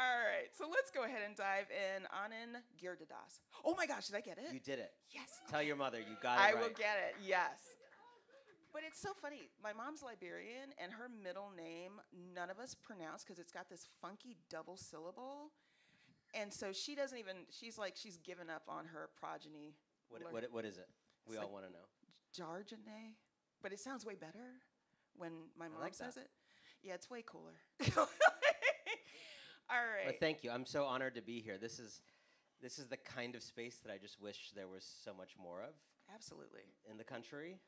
All right, so let's go ahead and dive in. Anand Giridharadas. Oh my gosh, did I get it? You did it. Yes. Tell your mother you got it I right. will get it, yes. But it's so funny. My mom's Liberian, and her middle name, none of us pronounce because it's got this funky double syllable. And so she doesn't even, she's like, she's given up on her progeny. What is it? We all want to know. Jarjane. But it sounds way better when my mom like says that. it. Yeah, it's way cooler. All right. Well, thank you. I'm so honored to be here. This is the kind of space that I just wish there was so much more of. Absolutely. In the country.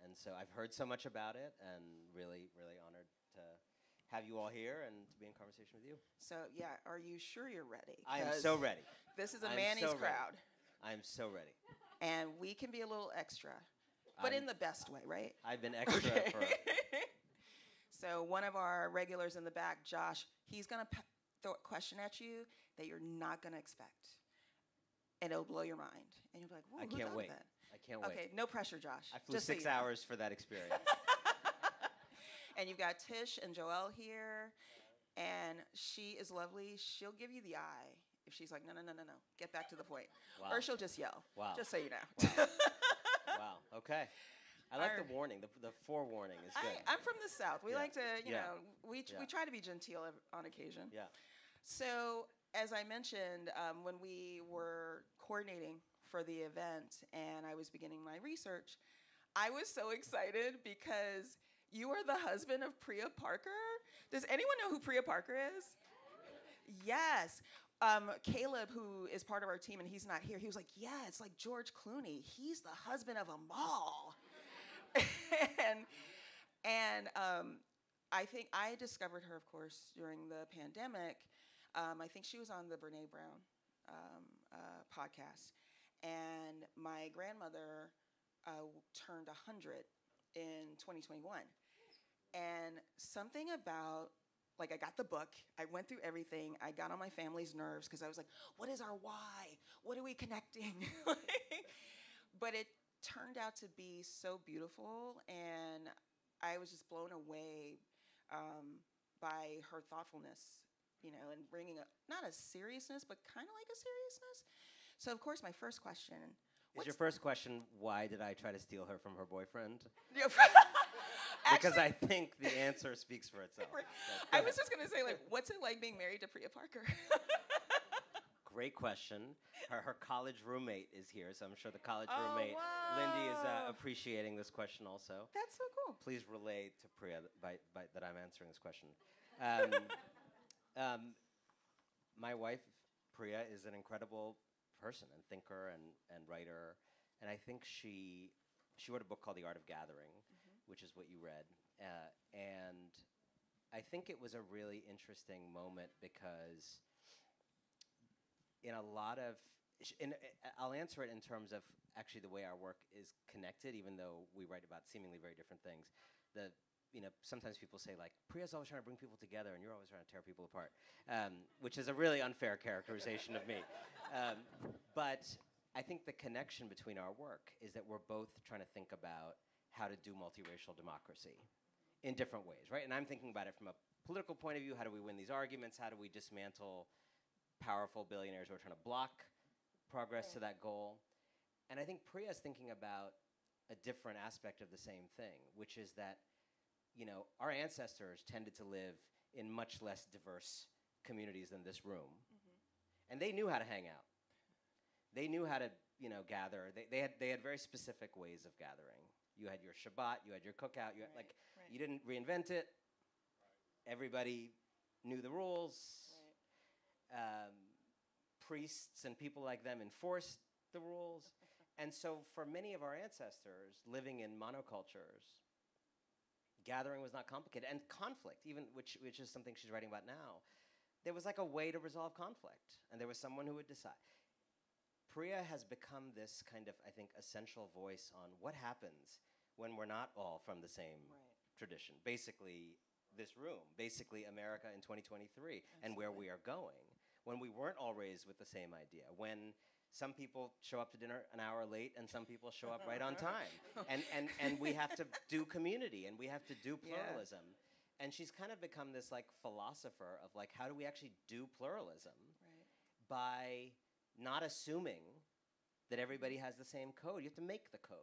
And so I've heard so much about it, and really, really honored to have you all here and to be in conversation with you. So, yeah, are you sure you're ready? I am so ready. This is a Manny's crowd. I am so ready. And we can be a little extra, but in the best way, right? I've been extra for... So one of our regulars in the back, Josh, he's going to throw a question at you that you're not going to expect. And it'll blow your mind. And you'll be like, whoa, who thought of that? I can't wait. Okay, no pressure, Josh. I flew 6 hours for that experience. And you've got Tish and Joelle here. And she is lovely. She'll give you the eye if she's like, no. Get back to the point. Wow. Or she'll just yell. Wow. Just so you know. Wow. Wow. Okay. I like the warning. The forewarning is good. I'm from the South. We like to, you know, we Yeah. try to be genteel on occasion. Yeah. So, as I mentioned, when we were coordinating for the event and I was beginning my research, I was so excited because you are the husband of Priya Parker. Does anyone know who Priya Parker is? Yes. Caleb, who is part of our team, and he's not here, he was like, yeah, it's like George Clooney. He's the husband of Amal. and I think I discovered her, of course, during the pandemic. I think she was on the Brene Brown podcast. And my grandmother turned 100 in 2021. And something about, like, I got the book, I went through everything, I got on my family's nerves because I was like, what is our why? What are we connecting? But it turned out to be so beautiful, and I was just blown away by her thoughtfulness, you know, and bringing not a seriousness, but kind of like a seriousness. So, of course, my first question. Is your first question, why did I try to steal her from her boyfriend? Because I think the answer speaks for itself. I was just going to say, like, what's it like being married to Priya Parker? Great question. Her college roommate is here, so I'm sure the college roommate, Lindy, is appreciating this question also. That's so cool. Please relay to Priya that I'm answering this question. My wife, Priya, is an incredible person and thinker and writer, and I think she wrote a book called The Art of Gathering, which is what you read, and I think it was a really interesting moment because in a lot of, I'll answer it in terms of actually the way our work is connected, even though we write about seemingly very different things. Sometimes people say, like, Priya's always trying to bring people together and you're always trying to tear people apart, which is a really unfair characterization of me. But I think the connection between our work is that we're both trying to think about how to do multiracial democracy in different ways, right? And I'm thinking about it from a political point of view. How do we win these arguments? How do we dismantle powerful billionaires who are trying to block progress to that goal? And I think Priya's thinking about a different aspect of the same thing, which is that, you know, our ancestors tended to live in much less diverse communities than this room. And they knew how to hang out. They knew how to, you know, gather. They had very specific ways of gathering. You had your Shabbat, you had your cookout, you had, you didn't reinvent it. Everybody knew the rules. Priests and people like them enforced the rules. And so for many of our ancestors living in monocultures, gathering was not complicated. And conflict, even which is something she's writing about now, there was like a way to resolve conflict. And there was someone who would decide. Priya has become this kind of, I think, essential voice on what happens when we're not all from the same tradition. Basically, this room, basically America in 2023, and where we are going. When we weren't all raised with the same idea. When some people show up to dinner an hour late and some people show up right on time. And we have to do community and we have to do pluralism. And she's kind of become this like philosopher of like, how do we actually do pluralism Right. by not assuming that everybody has the same code. You have to make the code,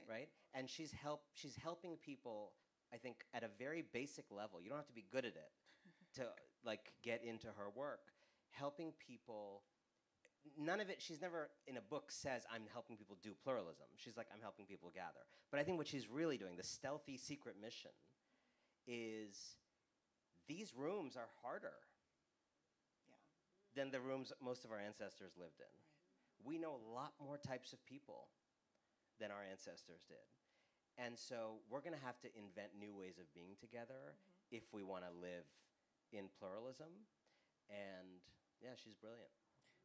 right? And she's helping people, I think, at a very basic level. You don't have to be good at it to like get into her work. Helping people, none of it, she's never in a book says, I'm helping people do pluralism. She's like, I'm helping people gather. But I think what she's really doing, the stealthy secret mission, is these rooms are harder than the rooms most of our ancestors lived in. We know a lot more types of people than our ancestors did. And so we're going to have to invent new ways of being together if we want to live in pluralism. And yeah, she's brilliant.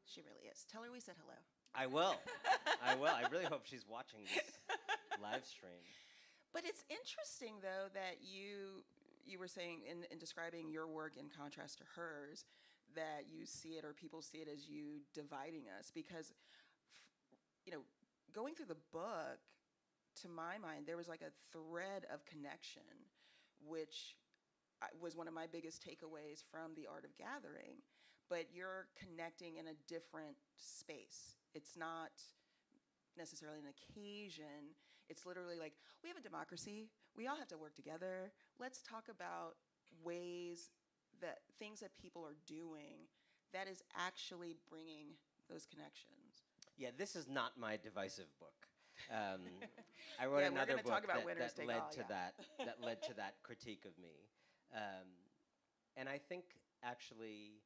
She really is. Tell her we said hello. I will. I will. I really hope she's watching this live stream. But it's interesting, though, that you were saying in describing your work in contrast to hers, that you see it, or people see it, as you dividing us. Because, going through the book, to my mind, there was like a thread of connection, which was one of my biggest takeaways from The Art of Gathering. But you're connecting in a different space. It's not necessarily an occasion. It's literally like, we have a democracy. We all have to work together. Let's talk about things that people are doing that is actually bringing those connections. Yeah, this is not my divisive book. I wrote another book that led to that critique of me. And I think actually,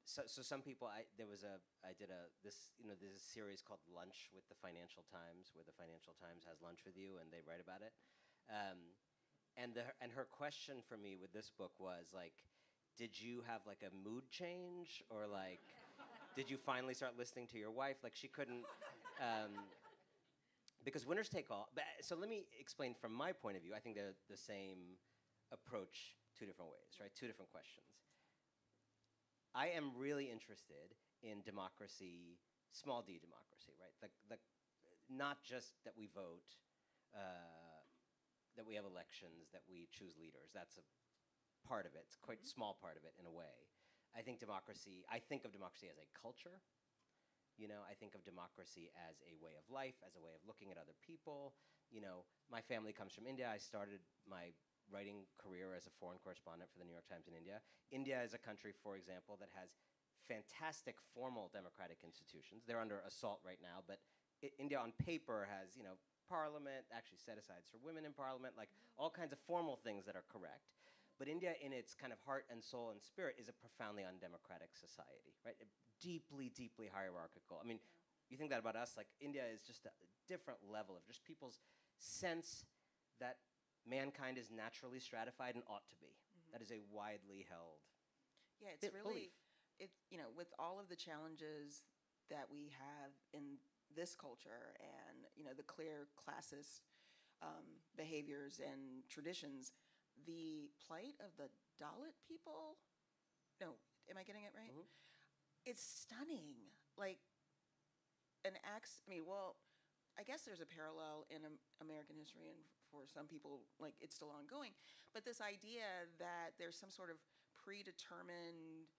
so some people, there's a series called Lunch with the Financial Times, where the Financial Times has lunch with you and they write about it. And her question for me with this book was like, did you have like a mood change, or like, did you finally start listening to your wife? Like, she couldn't, because winners take all. So let me explain from my point of view. I think they're the same approach, two different ways, right? Two different questions. I am really interested in democracy, small d democracy, right? The not just that we vote, that we have elections, that we choose leaders. That's a part of it. It's quite a small part of it in a way. I think of democracy as a culture. I think of democracy as a way of life, as a way of looking at other people. My family comes from India. I started my writing career as a foreign correspondent for the New York Times in India. India is a country, for example, that has fantastic formal democratic institutions. They're under assault right now, but India on paper has, parliament, actually set-asides for women in parliament, like all kinds of formal things that are correct. But India, in its kind of heart and soul and spirit, is a profoundly undemocratic society, right? Deeply, deeply hierarchical. I mean, you think that about us, like India is just a different level of just people's sense that mankind is naturally stratified and ought to be. That is a widely held it's really, belief. With all of the challenges that we have in this culture and, the clear classist behaviors and traditions, the plight of the Dalit people, no, am I getting it right? It's stunning. Like, I guess there's a parallel in American history, and for some people, like, it's still ongoing. But this idea that there's some sort of predetermined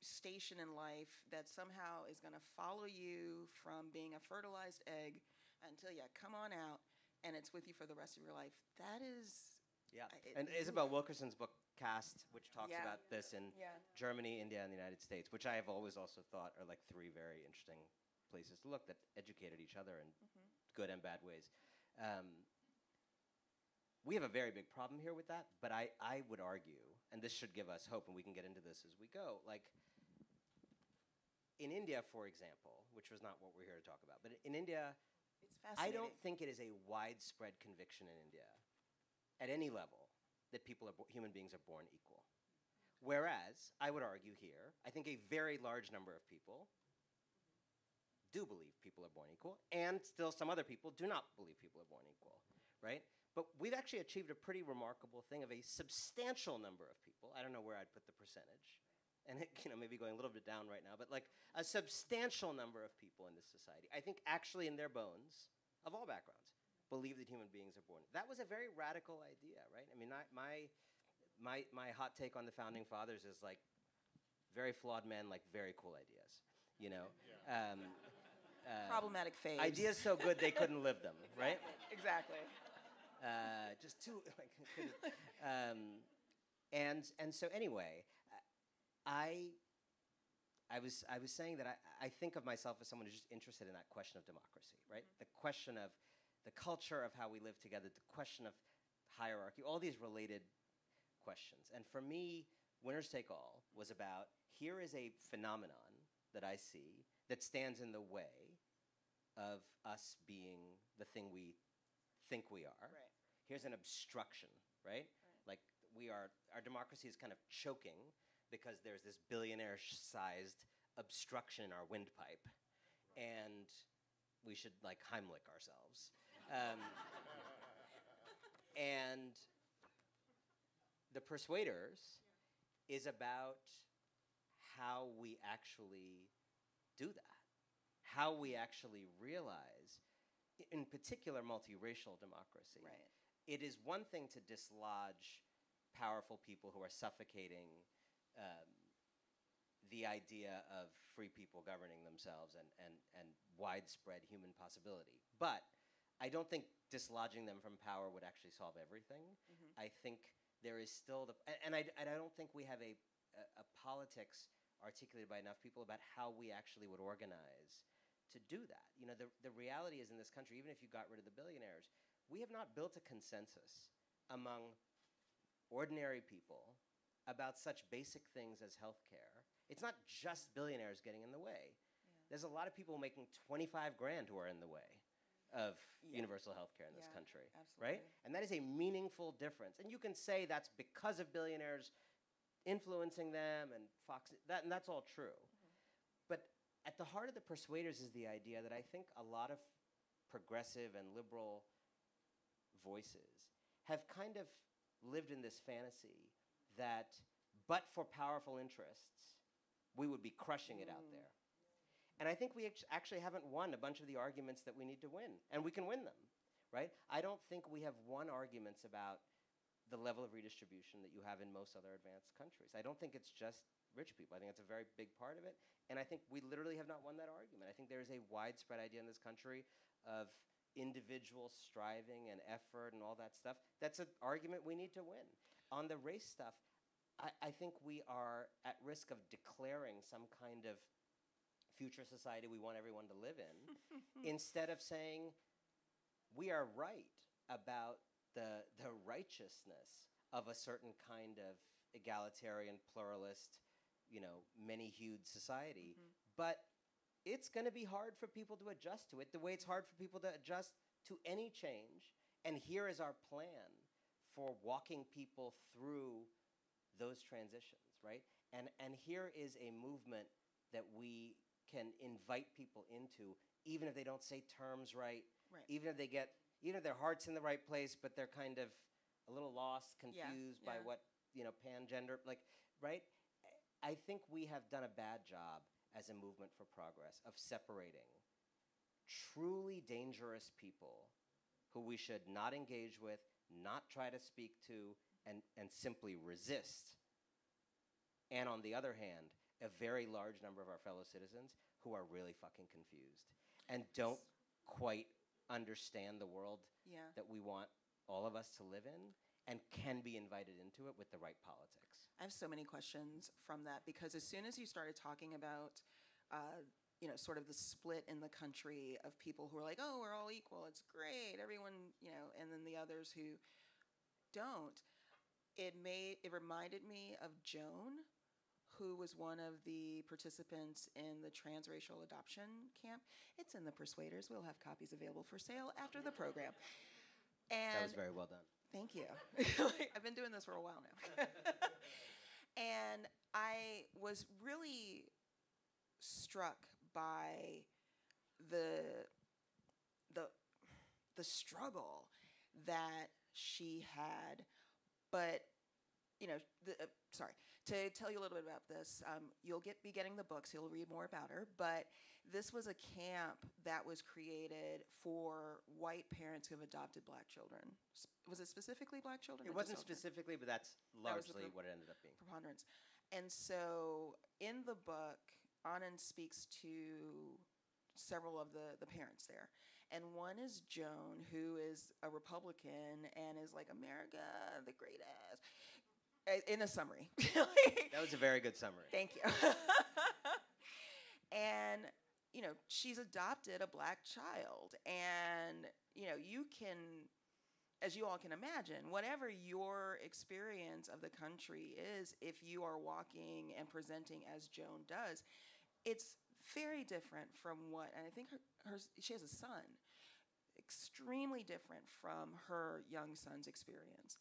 station in life that somehow is going to follow you from being a fertilized egg until you come on out, and it's with you for the rest of your life. That is... Yeah, and Isabel Wilkerson's book, Caste, which talks about this in Germany, India, and the United States, which I have always also thought are like three very interesting places to look that educated each other in good and bad ways. We have a very big problem here with that, but I would argue, and this should give us hope, and we can get into this as we go, like in India, for example, which was not what we're here to talk about, but in India, it's fascinating. I don't think it is a widespread conviction in India at any level that human beings are born equal. Whereas, I would argue here, I think a very large number of people do believe people are born equal, and still some other people do not believe people are born equal, right? But we've actually achieved a pretty remarkable thing of a substantial number of people. I don't know where I'd put the percentage, and maybe going a little bit down right now, but like a substantial number of people in this society, I think actually in their bones, of all backgrounds, believe that human beings are born. That was a very radical idea, right? I mean, my hot take on the founding fathers is like very flawed men, like very cool ideas. You know, Problematic phase. ideas so good they couldn't live them, right? Exactly. Just too like. And so anyway, I was saying that I think of myself as someone who's just interested in that question of democracy, right? Mm-hmm. The question of the culture of how we live together, the question of hierarchy, all these related questions. And for me, Winners Take All was about, here is a phenomenon that I see that stands in the way of us being the thing we think we are. Right. Here's an obstruction, right? Like our democracy is kind of choking because there's this billionaire-sized obstruction in our windpipe, and we should like Heimlich ourselves. And the Persuaders is about how we actually do that, how we actually realize, in particular, multiracial democracy. Right. It is one thing to dislodge powerful people who are suffocating the idea of free people governing themselves and widespread human possibility. But I don't think dislodging them from power would actually solve everything. Mm-hmm. I think there is still and I don't think we have a politics articulated by enough people about how we actually would organize to do that. You know, the reality is in this country, even if you got rid of the billionaires, we have not built a consensus among ordinary people about such basic things as healthcare. It's not just billionaires getting in the way. Yeah. There's a lot of people making 25 grand who are in the way of universal healthcare in this country, absolutely. Right? And that is a meaningful difference. And you can say that's because of billionaires influencing them and Fox, and that's all true. Mm-hmm. But at the heart of the Persuaders is the idea that I think a lot of progressive and liberal voices have kind of lived in this fantasy that, but for powerful interests, we would be crushing it out there. And I think we actually haven't won a bunch of the arguments that we need to win, and we can win them, right? I don't think we have won arguments about the level of redistribution that you have in most other advanced countries. I don't think it's just rich people. I think it's a very big part of it, and I think we literally have not won that argument. I think there is a widespread idea in this country of individual striving and effort and all that stuff. That's an argument we need to win. On the race stuff, I think we are at risk of declaring some kind of future society we want everyone to live in instead of saying we are right about the righteousness of a certain kind of egalitarian, pluralist, many-hued society. Mm-hmm. But it's going to be hard for people to adjust to it the way it's hard for people to adjust to any change. And here is our plan for walking people through those transitions, right? And here is a movement that we can invite people into, even if they don't say terms right. Even if their heart's in the right place, but they're kind of a little lost, confused by what, pangender, right? I think we have done a bad job as a movement for progress of separating truly dangerous people who we should not engage with, not try to speak to, and simply resist. And on the other hand, a very large number of our fellow citizens who are really fucking confused and don't quite understand the world that we want all of us to live in and can be invited into it with the right politics. I have so many questions from that because as soon as you started talking about sort of the split in the country of people who are like, oh, we're all equal, it's great, everyone, and then the others who don't, it reminded me of Joan, who was one of the participants in the transracial adoption camp. It's in the Persuaders. We'll have copies available for sale after the program. And that was very well done. Thank you. I've been doing this for a while now. And I was really struck by the struggle that she had, but to tell you a little bit about this, you'll be getting the books. You'll read more about her. But this was a camp that was created for white parents who have adopted black children. Was it specifically black children? It wasn't specifically, but that's largely what it ended up being. Preponderance. And so in the book, Anand speaks to several of the parents there. And one is Joan, who is a Republican and is like, America, the greatest. In a summary. That was a very good summary. Thank you. And, you know, she's adopted a black child. And, you know, you can, as you all can imagine, whatever your experience of the country is, if you are walking and presenting as Joan does, it's very different from what, and I think she has a son, extremely different from her young son's experience.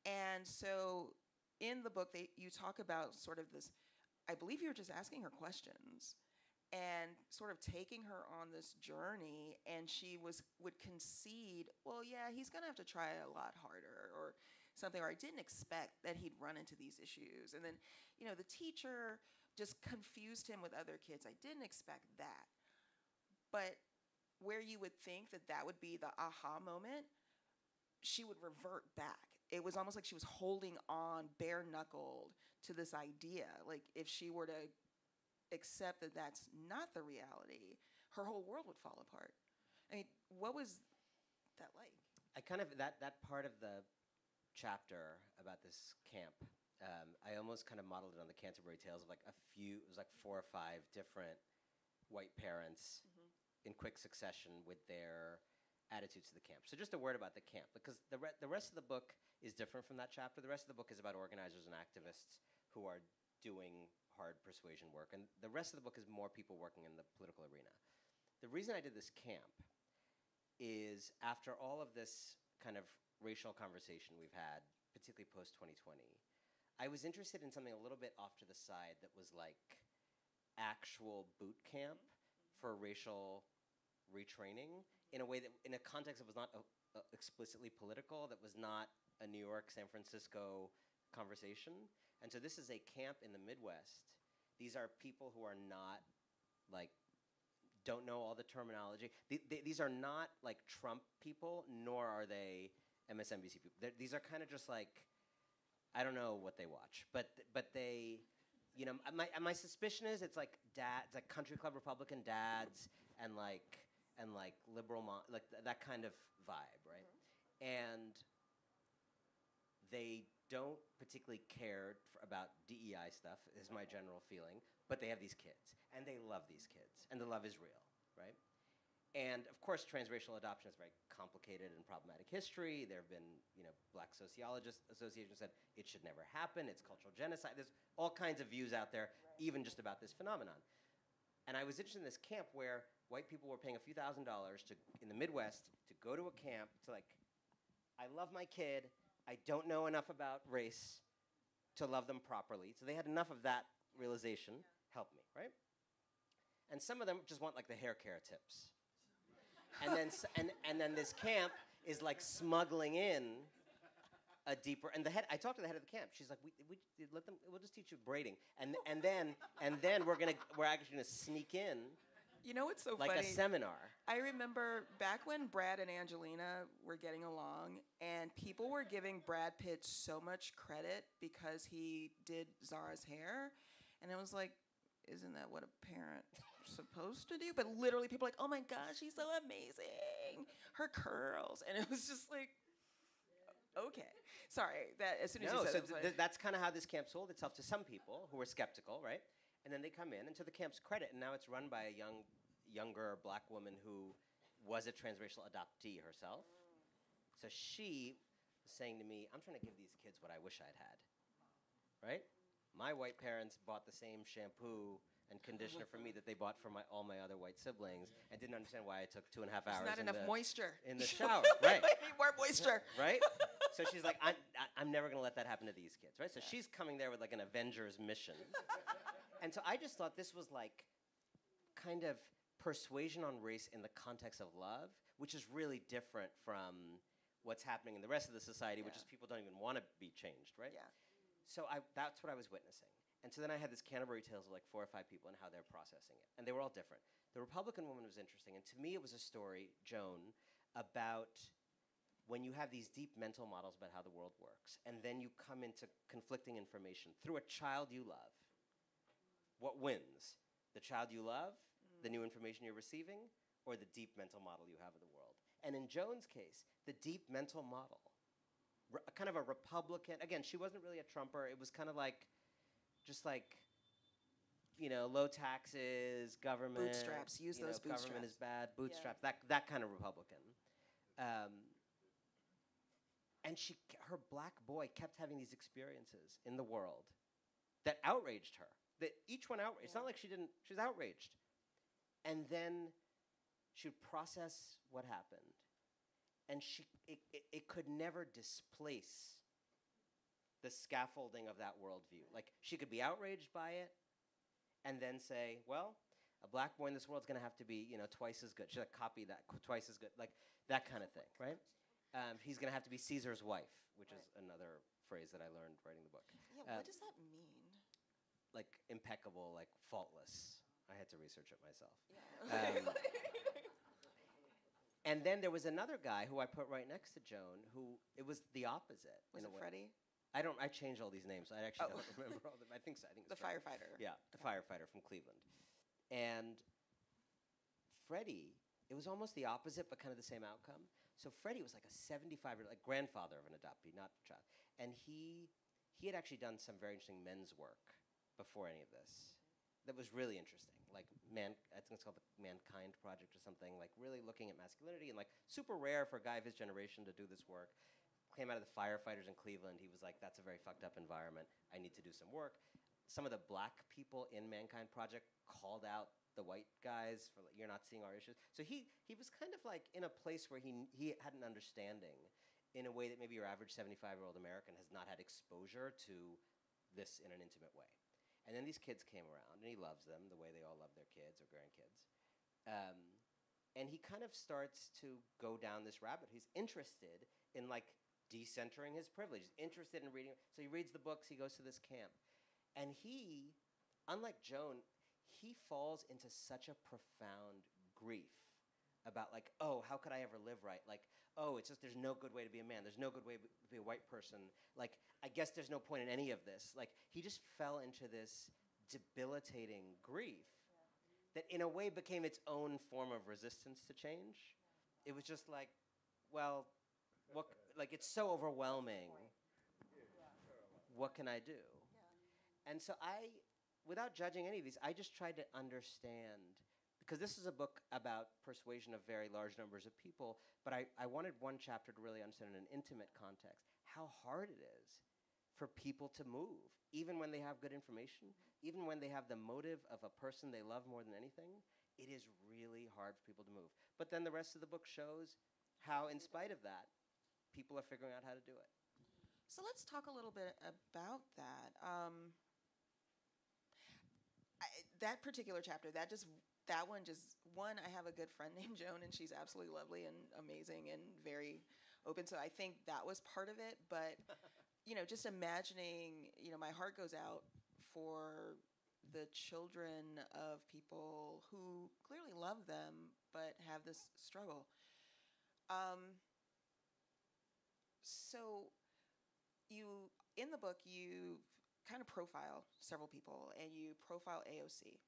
And so in the book, you talk about sort of this, I believe you were just asking her questions and sort of taking her on this journey, and she would concede, well, yeah, he's going to have to try a lot harder or something, or I didn't expect that he'd run into these issues. And then, you know, the teacher just confused him with other kids. I didn't expect that. But where you would think that that would be the aha moment, she would revert back. It was almost like she was holding on bare-knuckled to this idea. Like, if she were to accept that that's not the reality, her whole world would fall apart. I mean, what was that like? I kind of, that part of the chapter about this camp, I almost kind of modeled it on the Canterbury Tales of like it was like 4 or 5 different white parents in quick succession with their attitudes to the camp. So just a word about the camp, because the rest of the book is different from that chapter. The rest of the book is about organizers and activists who are doing hard persuasion work, and the rest of the book is more people working in the political arena. The reason I did this camp is after all of this kind of racial conversation we've had, particularly post-2020, I was interested in something a little bit off to the side that was like actual boot camp for racial retraining in a way that, in a context that was not explicitly political, that was not a New York, San Francisco conversation. And so this is a camp in the Midwest. These are people who are not, like, don't know all the terminology. These are not, like, Trump people, nor are they MSNBC people. These are kind of just, like, I don't know what they watch. But they, you know, my suspicion is it's like country club Republican dads and liberal like that kind of vibe, right? And they don't particularly care about DEI stuff, is my general feeling, but they have these kids, and they love these kids, and the love is real, right? And of course, transracial adoption is a very complicated and problematic history. There have been, you know, Black Sociologists Association said it should never happen. It's cultural genocide. There's all kinds of views out there, even just about this phenomenon. And I was interested in this camp where white people were paying a few $1,000s in the Midwest to go to a camp to, like, I love my kid. I don't know enough about race to love them properly. So they had enough of that realization. Help me, right? And some of them just want, like, the hair care tips. And then this camp is, like, smuggling in a deeper. And I talked to the head of the camp. She's like, we'll just teach you braiding. And then we're actually gonna sneak in. You know what's so like funny? Like a seminar. I remember back when Brad and Angelina were getting along, and people were giving Brad Pitt so much credit because he did Zara's hair, and it was like, isn't that what a parent supposed to do? But literally, people were like, oh my gosh, she's so amazing, her curls, and it was just like, okay, sorry. That as soon as you said it, was that's kind of how this camp sold itself to some people who were skeptical, right? And then they come in, and to the camp's credit, and now it's run by a younger black woman who was a transracial adoptee herself. So she was saying to me, I'm trying to give these kids what I wish I'd had, right? My white parents bought the same shampoo and conditioner for me that they bought for all my other white siblings, and didn't understand why I took 2.5 hours. There's not enough moisture in the shower, right? I need more moisture, right? So she's like, I'm never going to let that happen to these kids, right? So she's coming there with like an Avengers mission. And so I just thought this was like kind of persuasion on race in the context of love, which is really different from what's happening in the rest of the society, which is people don't even want to be changed, right? Yeah. that's what I was witnessing. And so then I had this Canterbury Tales of like 4 or 5 people and how they're processing it. And they were all different. The Republican woman was interesting. And to me, it was a story, Joan, about when you have these deep mental models about how the world works, and then you come into conflicting information through a child you love. What wins? The child you love, the new information you're receiving, or the deep mental model you have of the world? And in Joan's case, the deep mental model, kind of a Republican, again, she wasn't really a Trumper. It was kind of like, just like, low taxes, government. Bootstraps, use those bootstraps. Government is bad, bootstraps, that kind of Republican. And her black boy kept having these experiences in the world that outraged her. That each one outraged. It's not like she was outraged. And then she would process what happened. And it could never displace the scaffolding of that worldview. Like, she could be outraged by it and then say, well, a black boy in this world is going to have to be, twice as good. She'll copy that, twice as good, like that kind of thing, right? He's going to have to be Caesar's wife, which is another phrase that I learned writing the book. Yeah, what does that mean? Like impeccable, like faultless. I had to research it myself. Yeah. And then there was another guy who I put right next to Joan, who it was the opposite. Was it Freddie? I changed all these names. I actually don't remember all of them. I think so. The firefighter. Yeah, the firefighter from Cleveland. And Freddie, it was almost the opposite, but kind of the same outcome. So Freddie was like a 75-year-old, like grandfather of an adoptee, not child. And he had actually done some very interesting men's work before any of this. That was really interesting. Like I think it's called the Mankind Project or something. Like really looking at masculinity and like super rare for a guy of his generation to do this work. Came out of the firefighters in Cleveland. He was like, that's a very fucked up environment. I need to do some work. Some of the black people in Mankind Project called out the white guys for like, you're not seeing our issues. So he was kind of like in a place where he had an understanding in a way that maybe your average 75-year-old American has not had exposure to this in an intimate way. And then these kids came around, and he loves them the way they all love their kids or grandkids. And he kind of starts to go down this rabbit. He's interested in like decentering his privilege. He's interested in reading. So he reads the books. He goes to this camp. And he, unlike Joan, he falls into such a profound grief about like, oh, how could I ever live right? Like, oh, it's just there's no good way to be a man. There's no good way to be a white person. Like, I guess there's no point in any of this. Like, he just fell into this debilitating grief that in a way became its own form of resistance to change. It was just like, well, it's so overwhelming. What can I do? And so without judging any of these, I just tried to understand, because this is a book about persuasion of very large numbers of people, but I wanted one chapter to really understand in an intimate context how hard it is for people to move, even when they have good information, even when they have the motive of a person they love more than anything. It is really hard for people to move. But then the rest of the book shows how, in spite of that, people are figuring out how to do it. So let's talk a little bit about that. That particular chapter, I have a good friend named Joan, and she's absolutely lovely and amazing and very open. So I think that was part of it. But, just imagining, my heart goes out for the children of people who clearly love them but have this struggle. So in the book, you kind of profile several people, and you profile AOC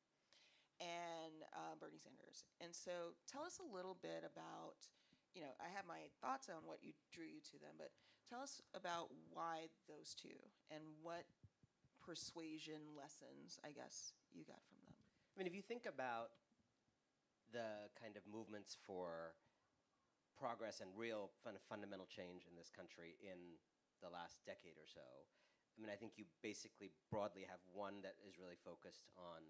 and Bernie Sanders. And so tell us a little bit about, I have my thoughts on what drew you to them, but tell us about why those two and what persuasion lessons, I guess, you got from them. I mean, if you think about the kind of movements for progress and real fundamental change in this country in the last decade or so, I mean, I think you basically broadly have one that is really focused on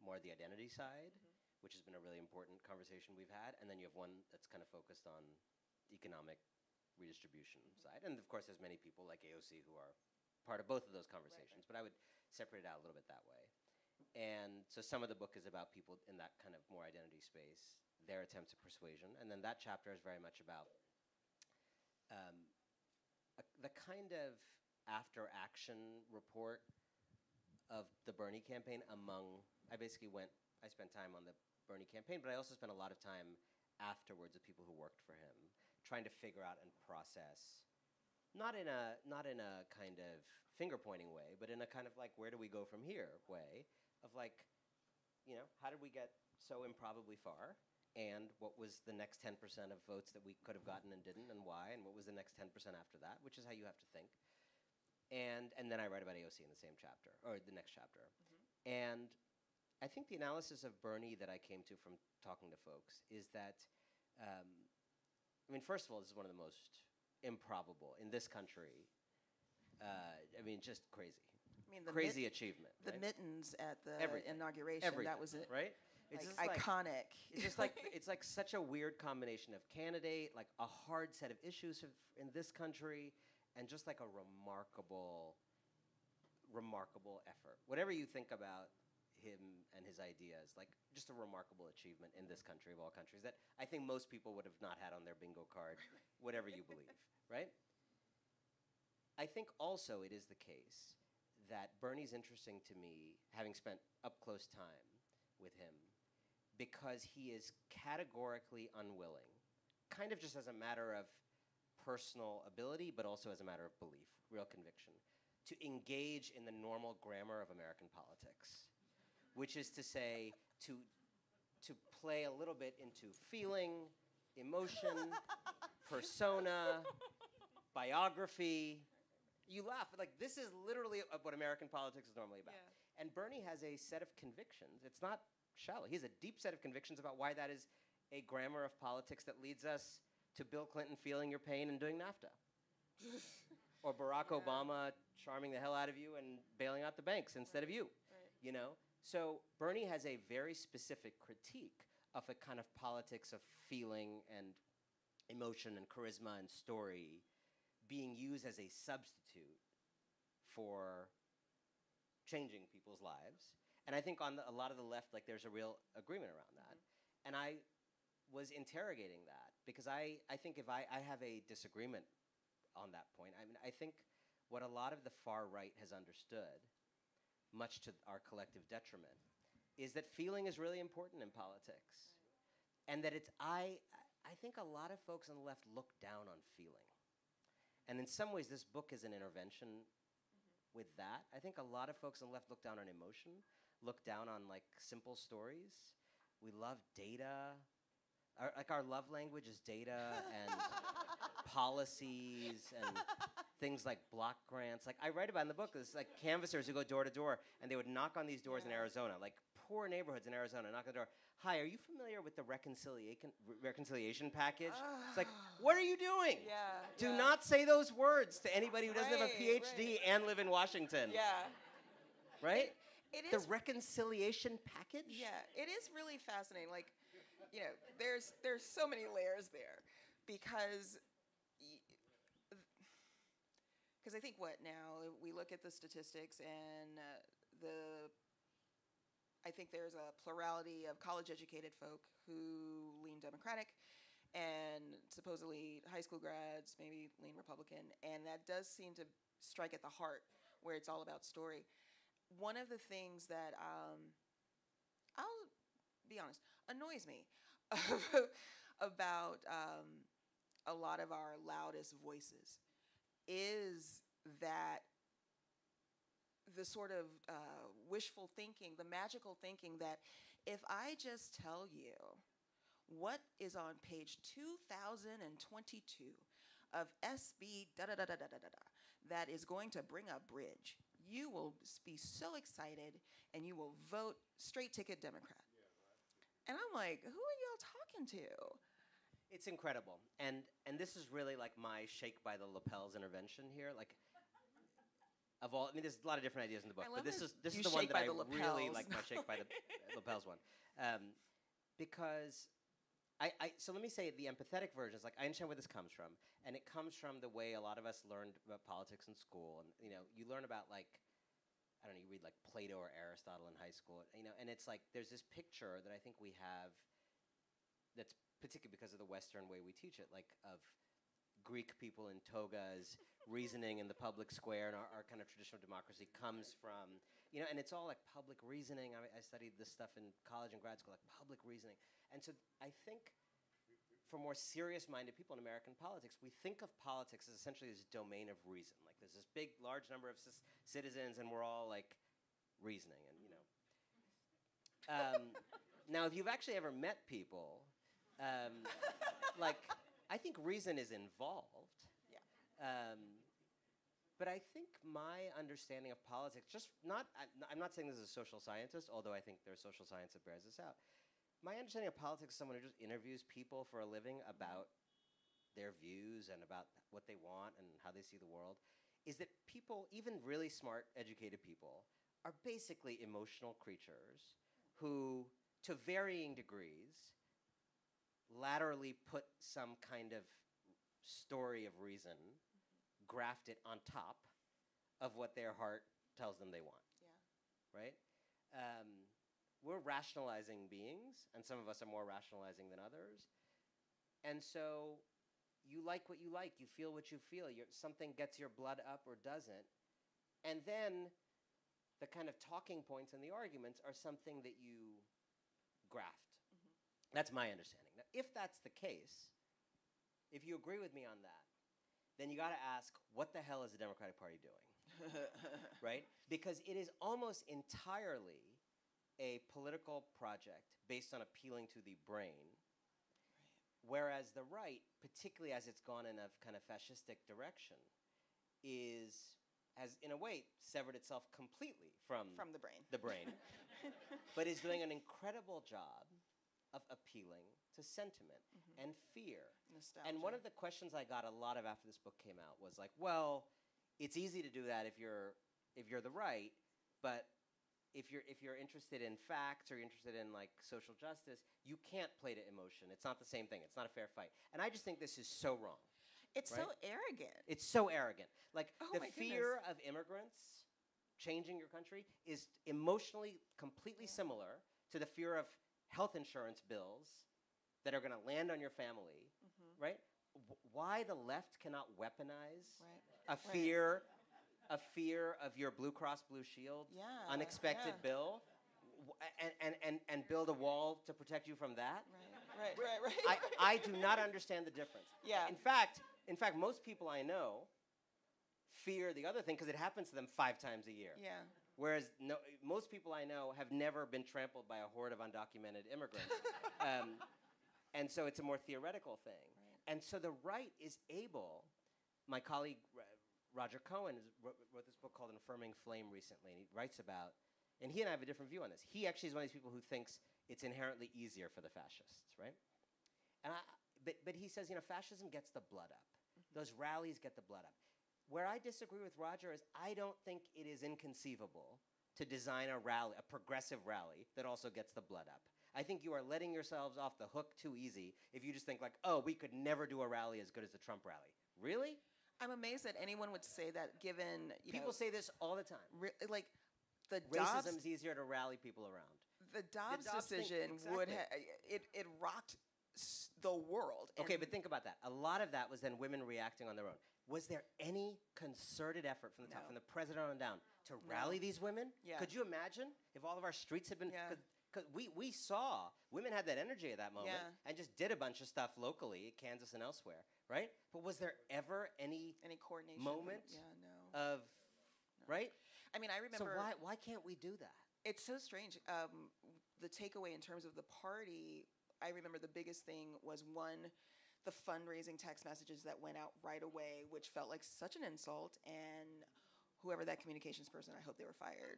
more the identity side, which has been a really important conversation we've had, and then you have one that's kind of focused on economic redistribution side. And of course, there's many people like AOC who are part of both of those conversations, but I would separate it out a little bit that way. And so some of the book is about people in that kind of more identity space, their attempts at persuasion, and then that chapter is very much about the kind of after-action report of the Bernie campaign I spent time on the Bernie campaign, but I also spent a lot of time afterwards with people who worked for him, trying to figure out and process, not in a kind of finger-pointing way, but in a kind of like, where do we go from here way of like, how did we get so improbably far? And what was the next 10% of votes that we could have gotten and didn't, and why? And what was the next 10% after that, which is how you have to think. And then I write about AOC in the same chapter, or the next chapter. Mm-hmm. And I think the analysis of Bernie that I came to from talking to folks is that, first of all, this is one of the most improbable in this country. Just crazy. Crazy achievement. The right? mittens at the Everything. Inauguration, Everything, that was it. Right? It's iconic. It's just like it's like such a weird combination of candidate, like a hard set of issues in this country, and just like a remarkable effort. Whatever you think about him and his ideas, like just a remarkable achievement in this country of all countries that I think most people would have not had on their bingo card, whatever you believe, right? I think also it is the case that Bernie's interesting to me, having spent up close time with him, because he is categorically unwilling, kind of just as a matter of personal ability, but also as a matter of belief, real conviction, to engage in the normal grammar of American politics, which is to say, to play a little bit into feeling, emotion, persona, biography. You laugh, but like this is literally what American politics is normally about. Yeah. And Bernie has a set of convictions. It's not shallow. He has a deep set of convictions about why that is a grammar of politics that leads us to Bill Clinton feeling your pain and doing NAFTA. Or Barack Obama charming the hell out of you and bailing out the banks instead of you. Right. So Bernie has a very specific critique of a kind of politics of feeling and emotion and charisma and story being used as a substitute for changing people's lives. And I think on a lot of the left, like there's a real agreement around that. Mm-hmm. And I was interrogating that because I think if I have a disagreement on that point. I think what a lot of the far right has understood, much to our collective detriment, is that feeling is really important in politics. And that I think a lot of folks on the left look down on feeling. And in some ways, this book is an intervention with that. I think a lot of folks on the left look down on emotion, look down on like simple stories. We love data. Our love language is data and policies and things like block grants. Like I write about in the book, there's like canvassers who go door to door, and they would knock on these doors in Arizona, like poor neighborhoods in Arizona, knock on the door. Hi, are you familiar with the reconciliation package? It's like, what are you doing? Do not say those words to anybody who doesn't have a PhD and live in Washington. Right? It the is reconciliation package? Yeah, it is really fascinating. Like, there's so many layers there because I think now we look at the statistics and I think there's a plurality of college-educated folk who lean Democratic, and supposedly high school grads maybe lean Republican, and that does seem to strike at the heart where it's all about story. One of the things that I'll be honest annoys me about a lot of our loudest voices is that the sort of wishful thinking, the magical thinking that if I just tell you what is on page 2022 of SB da-da-da-da-da-da-da that is going to bring a bridge, you will be so excited and you will vote straight ticket Democrat. Yeah, right. And I'm like, who are y'all talking to? It's incredible. And this is really like my shake by the lapels intervention here. Like, of all, there's a lot of different ideas in the book, but this is the one that I really like, my shake by the lapels one, because so let me say the empathetic version is like I understand where this comes from, and it comes from the way a lot of us learned about politics in school, and you learn about like I don't know, you read like Plato or Aristotle in high school, and it's like there's this picture that I think we have that's particularly because of the Western way we teach it, like of Greek people in togas reasoning in the public square, and our kind of traditional democracy comes from, and it's all like public reasoning. I studied this stuff in college and grad school, like public reasoning. And so I think for more serious-minded people in American politics, we think of politics as essentially this domain of reason. Like there's this big, large number of citizens, and we're all like reasoning, and now, if you've actually ever met people, like I think reason is involved. Yeah. But I think my understanding of politics, I'm not saying this as a social scientist, although I think there's social science that bears this out. My understanding of politics is someone who just interviews people for a living about their views and about what they want and how they see the world, is that people, even really smart, educated people, are basically emotional creatures who, to varying degrees, laterally put some kind of story of reason, graft it on top of what their heart tells them they want. Yeah. Right? We're rationalizing beings, and some of us are more rationalizing than others. And so you like what you like, you feel what you feel, something gets your blood up or doesn't. And then the kind of talking points and the arguments are something that you graft. Mm-hmm. That's my understanding. Now, if that's the case, if you agree with me on that, then you got to ask, what the hell is the Democratic Party doing? Right? Because it is almost entirely a political project based on appealing to the brain, whereas the right, particularly as it's gone in a kind of fascistic direction, has in a way severed itself completely from the brain, but is doing an incredible job of appealing to sentiment and fear. Nostalgia. And one of the questions I got a lot of after this book came out was like, well, it's easy to do that if you're the right, but if you're interested in facts or you're interested in like social justice, you can't play to emotion. It's not the same thing. It's not a fair fight. And I just think this is so wrong. It's right? so arrogant. It's so arrogant. Like the fear goodness. of immigrants changing your country is emotionally completely similar to the fear of health insurance bills that are going to land on your family, right? Why the left cannot weaponize a fear of your Blue Cross Blue Shield unexpected bill and build a wall to protect you from that? Right. I do not understand the difference. Yeah. In fact, most people I know fear the other thing because it happens to them 5 times a year. Yeah. Whereas most people I know have never been trampled by a horde of undocumented immigrants. And so it's a more theoretical thing. Right. And so the right is able, my colleague Roger Cohen wrote this book called An Affirming Flame recently, and he writes about, and he and I have a different view on this. He actually is one of these people who thinks it's inherently easier for the fascists, right? But he says, fascism gets the blood up. Those rallies get the blood up. Where I disagree with Roger is I don't think it is inconceivable to design a progressive rally that also gets the blood up. I think you are letting yourselves off the hook too easy if you just think like, oh, we could never do a rally as good as the Trump rally. Really? I'm amazed that anyone would say that given, people say this all the time. Like the racism is easier to rally people around. The Dobbs decision would it rocked the world. Okay, but think about that. A lot of that was then women reacting on their own. Was there any concerted effort from the top, from the president on down, to rally these women? Yeah. Could you imagine if all of our streets had been... Because we saw women had that energy at that moment and just did a bunch of stuff locally, Kansas and elsewhere, right? But was there ever any coordination moment of right? I mean, I remember. So why can't we do that? It's so strange. The takeaway in terms of the party, I remember the biggest thing was the fundraising text messages that went out right away, which felt like such an insult, and whoever that communications person, I hope they were fired.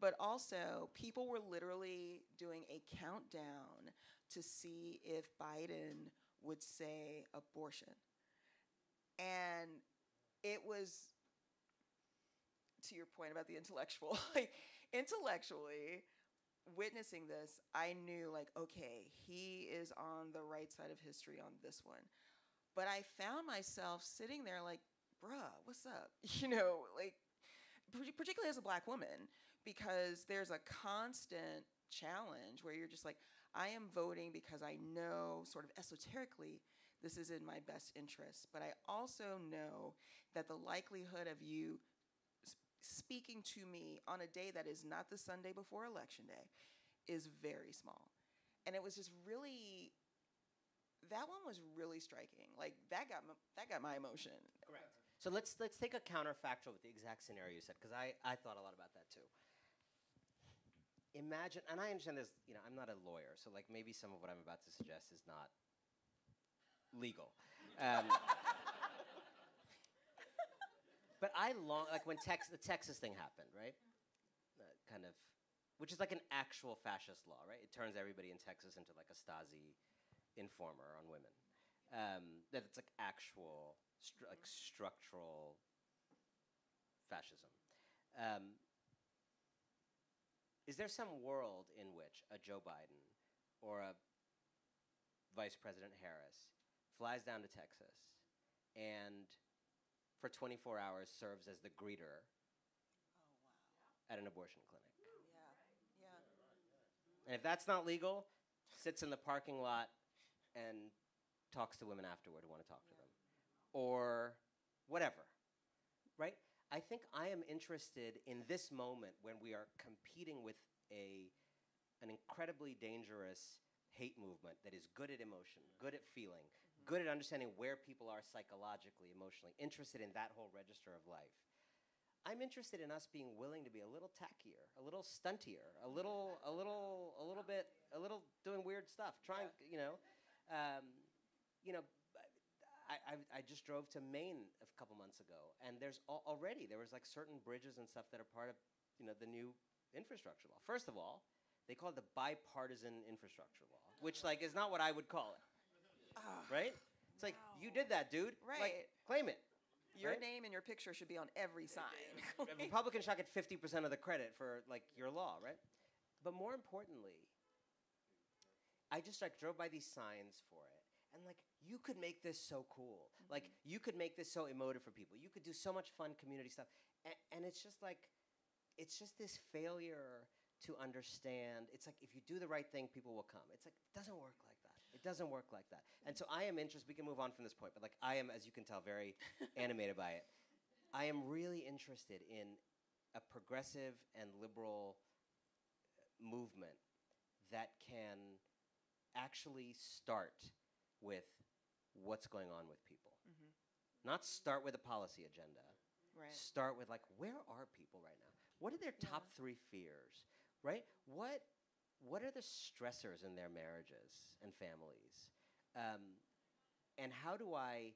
But also, people were literally doing a countdown to see if Biden would say abortion. And it was, to your point about the intellectual, intellectually, witnessing this, I knew, like, okay, he is on the right side of history on this one. But I found myself sitting there like, bruh, what's up? Like, particularly as a Black woman, because there's a constant challenge where you're just like, I am voting because I know sort of esoterically this is in my best interest. But I also know that the likelihood of you speaking to me on a day that is not the Sunday before Election Day is very small. And it was just really, that one was really striking. Like, that got my emotion. Correct. So let's take a counterfactual with the exact scenario you said, because I thought a lot about that too. Imagine, and I understand this, I'm not a lawyer, so like maybe some of what I'm about to suggest is not legal. But like when the Texas thing happened, right? Kind of, which is like an actual fascist law, right? It turns everybody in Texas into like a Stasi informer on women. That it's like actual, like structural fascism. Is there some world in which a Joe Biden or a Vice President Harris flies down to Texas and for 24 hours serves as the greeter at an abortion clinic? And if that's not legal, sits in the parking lot and talks to women afterward who want to talk to them. Or whatever, right? I think I am interested in this moment when we are competing with an incredibly dangerous hate movement that is good at emotion, good at feeling, good at understanding where people are psychologically, emotionally, interested in that whole register of life. I'm interested in us being willing to be a little tackier, a little stuntier, a little doing weird stuff, trying, I just drove to Maine a couple months ago, and there was like certain bridges and stuff that are part of, the new infrastructure law. First of all, they call it the bipartisan infrastructure law, which like is not what I would call it, right? It's like, you did that, dude. Right. Like, claim it. Your name and your picture should be on every sign. Republicans should get 50% of the credit for like your law, right? But more importantly, I just like drove by these signs for it, and like, you could make this so cool. Like, you could make this so emotive for people. You could do so much fun community stuff, and it's just like, it's just this failure to understand. It's like, if you do the right thing, people will come. It's like, it doesn't work like that. It doesn't work like that. And so I am interested, we can move on from this point, but like, I am, as you can tell, very animated by it. I am really interested in a progressive and liberal movement that can actually start with what's going on with people. Not start with a policy agenda. Right. Start with like, where are people right now? What are their top 3 fears, right? What are the stressors in their marriages and families? And how do I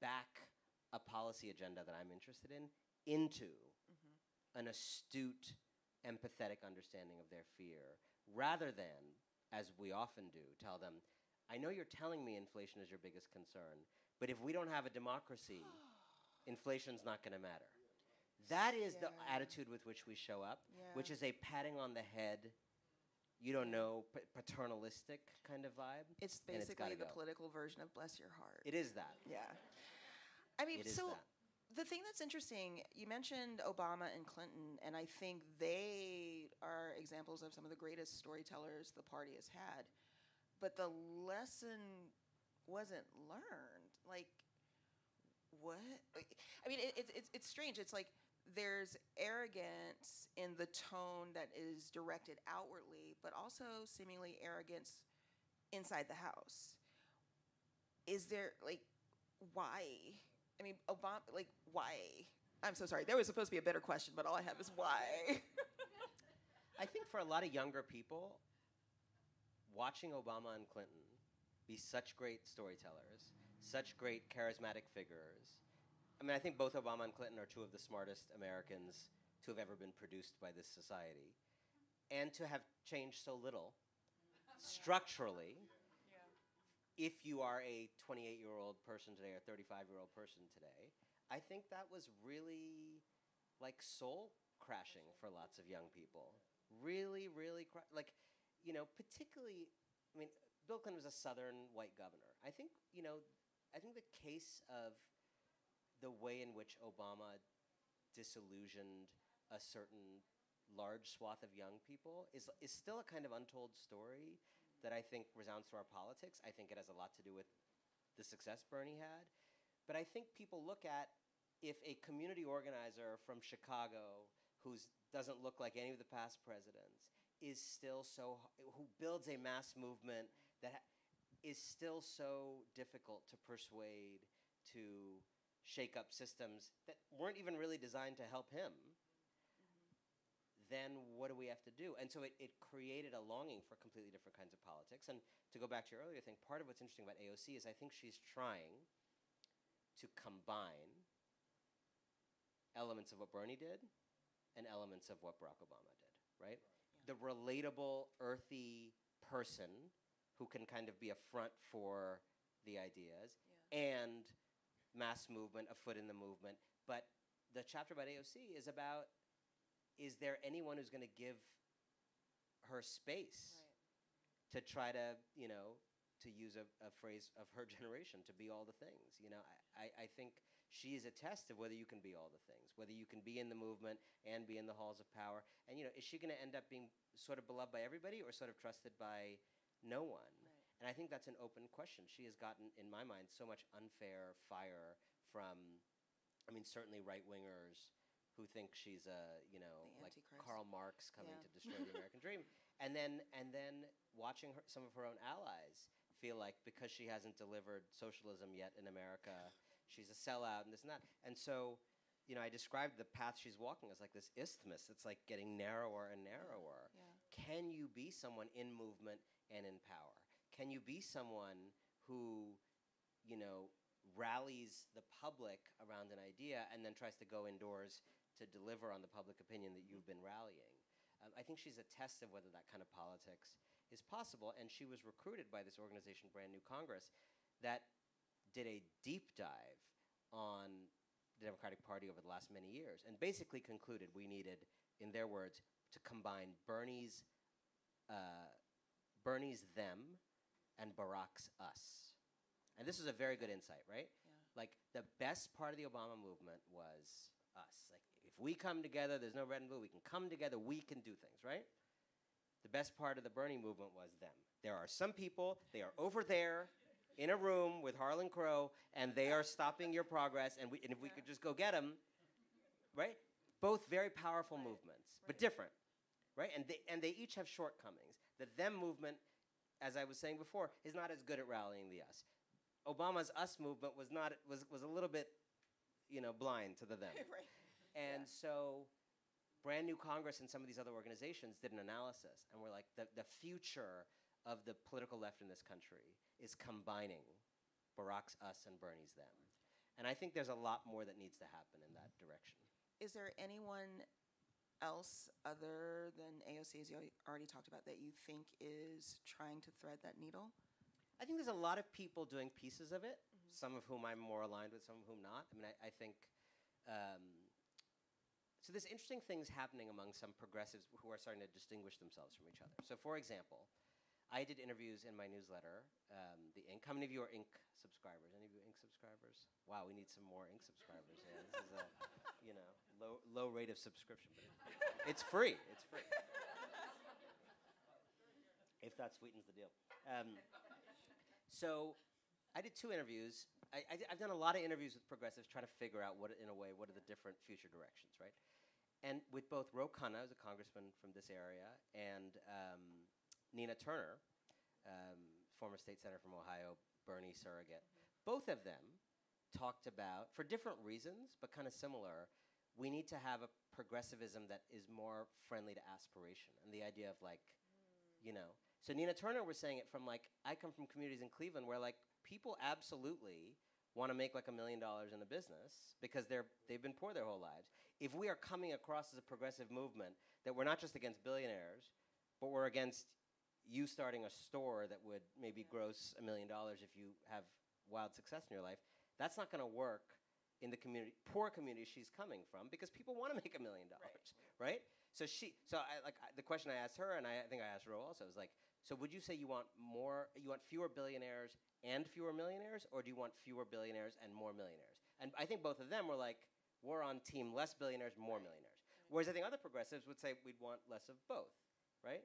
back a policy agenda that I'm interested in into an astute, empathetic understanding of their fear, rather than, as we often do, tell them, I know you're telling me inflation is your biggest concern, but if we don't have a democracy, inflation's not going to matter. That is the attitude with which we show up, which is a patting on the head, you don't know, paternalistic kind of vibe. It's basically the political version of bless your heart. It is that. Yeah. I mean, so that. The thing that's interesting, you mentioned Obama and Clinton, and I think they are examples of some of the greatest storytellers the party has had. But the lesson wasn't learned. Like, what? I mean, it's strange. It's like there's arrogance in the tone that is directed outwardly, but also seemingly arrogance inside the house. Is there, like, why? I mean, Obama, like, why? I'm so sorry. There was supposed to be a better question, but all I have is why. I think for a lot of younger people, watching Obama and Clinton be such great storytellers, such great charismatic figures. I mean, I think both Obama and Clinton are 2 of the smartest Americans to have ever been produced by this society, and to have changed so little structurally. If you are a 28-year-old person today or 35-year-old person today, I think that was really like soul crashing for lots of young people. Really, really, particularly, I mean, Bill Clinton was a Southern white governor. I think, I think the case of the way in which Obama disillusioned a certain large swath of young people is still a kind of untold story that I think resounds through our politics. I think it has a lot to do with the success Bernie had. But I think people look at if a community organizer from Chicago who doesn't look like any of the past presidents is still who builds a mass movement that is still so difficult to persuade to shake up systems that weren't even really designed to help him, then what do we have to do? And so it created a longing for completely different kinds of politics. And to go back to your earlier thing, part of what's interesting about AOC is I think she's trying to combine elements of what Bernie did and elements of what Barack Obama did, right? The relatable, earthy person who can kind of be a front for the ideas and mass movement, a foot in the movement. But the chapter about AOC is about, is there anyone who's going to give her space to try to, to use a phrase of her generation, to be all the things? I think she is a test of whether you can be all the things, whether you can be in the movement and be in the halls of power. And, is she going to end up being sort of beloved by everybody or sort of trusted by no one? And I think that's an open question. She has gotten, in my mind, so much unfair fire from, certainly right-wingers who think she's like Karl Marx coming to destroy the American dream. And then watching some of her own allies feel like because she hasn't delivered socialism yet in America, she's a sellout and this and that. And so, I described the path she's walking as like this isthmus that's like getting narrower and narrower. Can you be someone in movement and in power? Can you be someone who, rallies the public around an idea and then tries to go indoors to deliver on the public opinion that you've been rallying? I think she's a test of whether that kind of politics is possible. And she was recruited by this organization, Brand New Congress, that did a deep dive on the Democratic Party over the last many years and basically concluded we needed, in their words, to combine Bernie's them and Barack's us. And this is a very good insight, right? Like, the best part of the Obama movement was us. Like, if we come together, there's no red and blue, we can come together, we can do things, right? The best part of the Bernie movement was them. There are some people, they are over there in a room with Harlan Crow, and they are stopping your progress, and if we could just go get them, right? Both very powerful movements, but different, right? And they each have shortcomings. The them movement, as I was saying before, is not as good at rallying the us. Obama's us movement was a little bit, blind to the them. And so Brand New Congress and some of these other organizations did an analysis, and we're like, the future of the political left in this country is combining Barack's us and Bernie's them. And I think there's a lot more that needs to happen in that direction. Is there anyone else other than AOC, as you already talked about, that you think is trying to thread that needle? I think there's a lot of people doing pieces of it, some of whom I'm more aligned with, some of whom not. I think, so there's interesting things happening among some progressives who are starting to distinguish themselves from each other. So for example, I did interviews in my newsletter, The Ink. How many of you are Ink subscribers? Any of you Ink subscribers? Wow, we need some more Ink subscribers. Yeah, this is a, low rate of subscription, but it's free. It's free. If that sweetens the deal. So I did 2 interviews. I've done a lot of interviews with progressives trying to figure out what are the different future directions, right? And with both Ro Khanna, who's a congressman from this area, and Nina Turner, former state senator from Ohio, Bernie surrogate, both of them talked about, for different reasons, but kind of similar, we need to have a progressivism that is more friendly to aspiration. And the idea of like, So Nina Turner was saying it from like, I come from communities in Cleveland where like people absolutely want to make like $1 million in a business because they've been poor their whole lives. If we are coming across as a progressive movement that we're not just against billionaires, but we're against you starting a store that would maybe gross $1 million if you have wild success in your life, that's not going to work in the poor community she's coming from because people want to make $1 million, right? So the question I asked her, and I think I asked Ro also, is like, so would you say you want fewer billionaires and fewer millionaires, or do you want fewer billionaires and more millionaires? And I think both of them were like, we're on team less billionaires, more millionaires. Whereas I think other progressives would say we'd want less of both, right?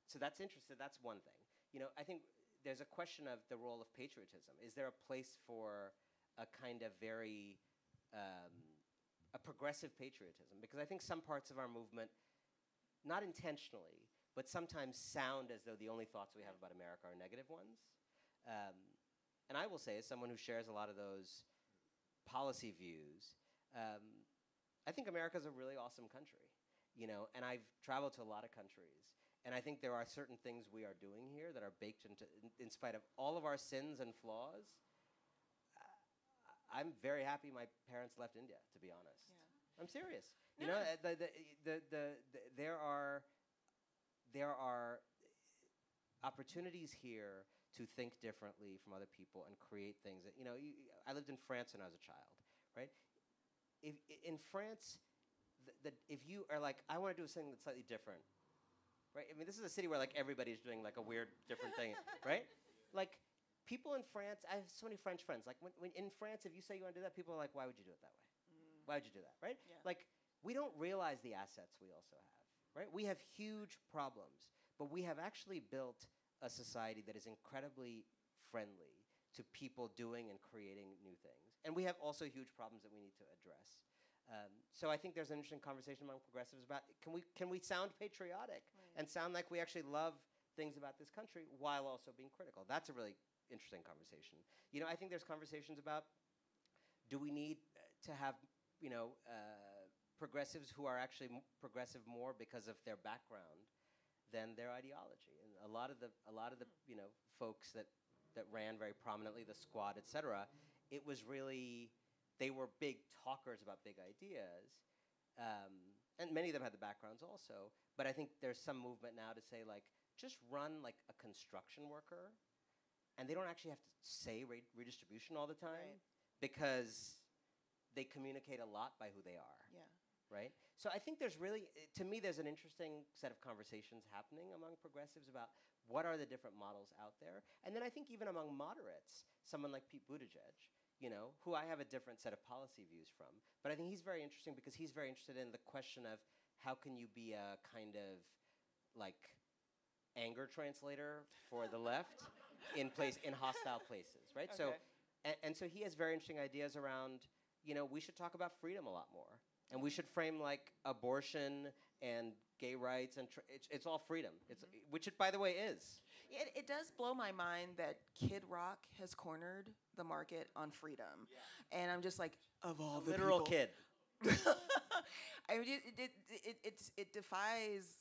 So that's interesting. That's one thing. I think there's a question of the role of patriotism. Is there a place for a kind of very a progressive patriotism? Because I think some parts of our movement, not intentionally, but sometimes sound as though the only thoughts we have about America are negative ones. And I will say, as someone who shares a lot of those policy views, I think America's a really awesome country, and I've traveled to a lot of countries. And I think there are certain things we are doing here that are baked into, in spite of all of our sins and flaws. I'm very happy my parents left India, to be honest. Yeah. I'm serious. No. There are opportunities here to think differently from other people and create things that, I lived in France when I was a child, right? In France, if you are like, I want to do something that's slightly different, right? I mean, this is a city where like everybody's doing like a weird, different thing, right? Like people in France, I have so many French friends. Like when in France, if you say you want to do that, people are like, why would you do it that way? Why would you do that, right? Yeah. Like we don't realize the assets we also have, right? We have huge problems, but we have actually built a society that is incredibly friendly to people doing and creating new things. And we have also huge problems that we need to address. So I think there's an interesting conversation among progressives about can we sound patriotic and sound like we actually love things about this country while also being critical. That's a really interesting conversation. I think there's conversations about do we need to have progressives who are actually progressive more because of their background than their ideology. And a lot of the folks that ran very prominently, the Squad, et cetera, it was really, they were big talkers about big ideas, and many of them had the backgrounds also. But I think there's some movement now to say, like, just run like a construction worker, and they don't actually have to say redistribution all the time, because they communicate a lot by who they are. Yeah. Right? So I think there's really, to me, there's an interesting set of conversations happening among progressives about what are the different models out there. And then I think even among moderates, someone like Pete Buttigieg, who I have a different set of policy views from. But I think he's very interesting because he's very interested in the question of how can you be a kind of like anger translator for the left in hostile places, right? Okay. So, and so he has very interesting ideas around, we should talk about freedom a lot more. And we should frame like abortion and gay rights, and it's all freedom. Which it, by the way, is. It does blow my mind that Kid Rock has cornered the market on freedom, and I'm just like, of all the literal people. Kid. I mean, it defies,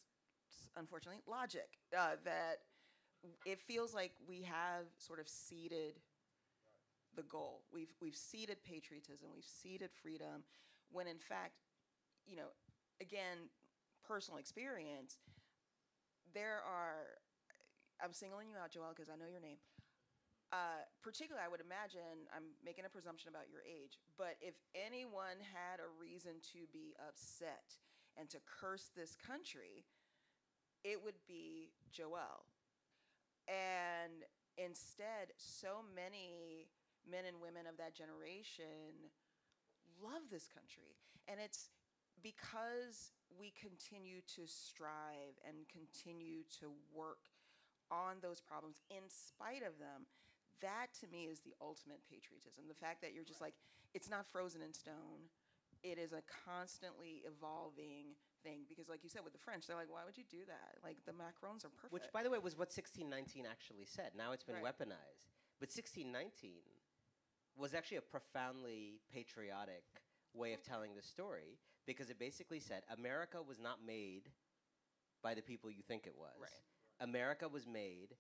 unfortunately, logic. That it feels like we have sort of ceded the goal. We've ceded patriotism. We've ceded freedom. When in fact, again, personal experience, I'm singling you out, Joelle, because I know your name. Particularly, I would imagine, I'm making a presumption about your age, but if anyone had a reason to be upset and to curse this country, it would be Joelle. And instead, so many men and women of that generation love this country. And it's because we continue to strive and continue to work on those problems in spite of them. That to me is the ultimate patriotism. The fact that you're just like, it's not frozen in stone. It is a constantly evolving thing. Because like you said with the French, they're like, why would you do that? Like the Macrons are perfect. Which, by the way, was what 1619 actually said. Now it's been weaponized. But 1619 was actually a profoundly patriotic way of telling the story, because it basically said America was not made by the people you think it was. Right. America was made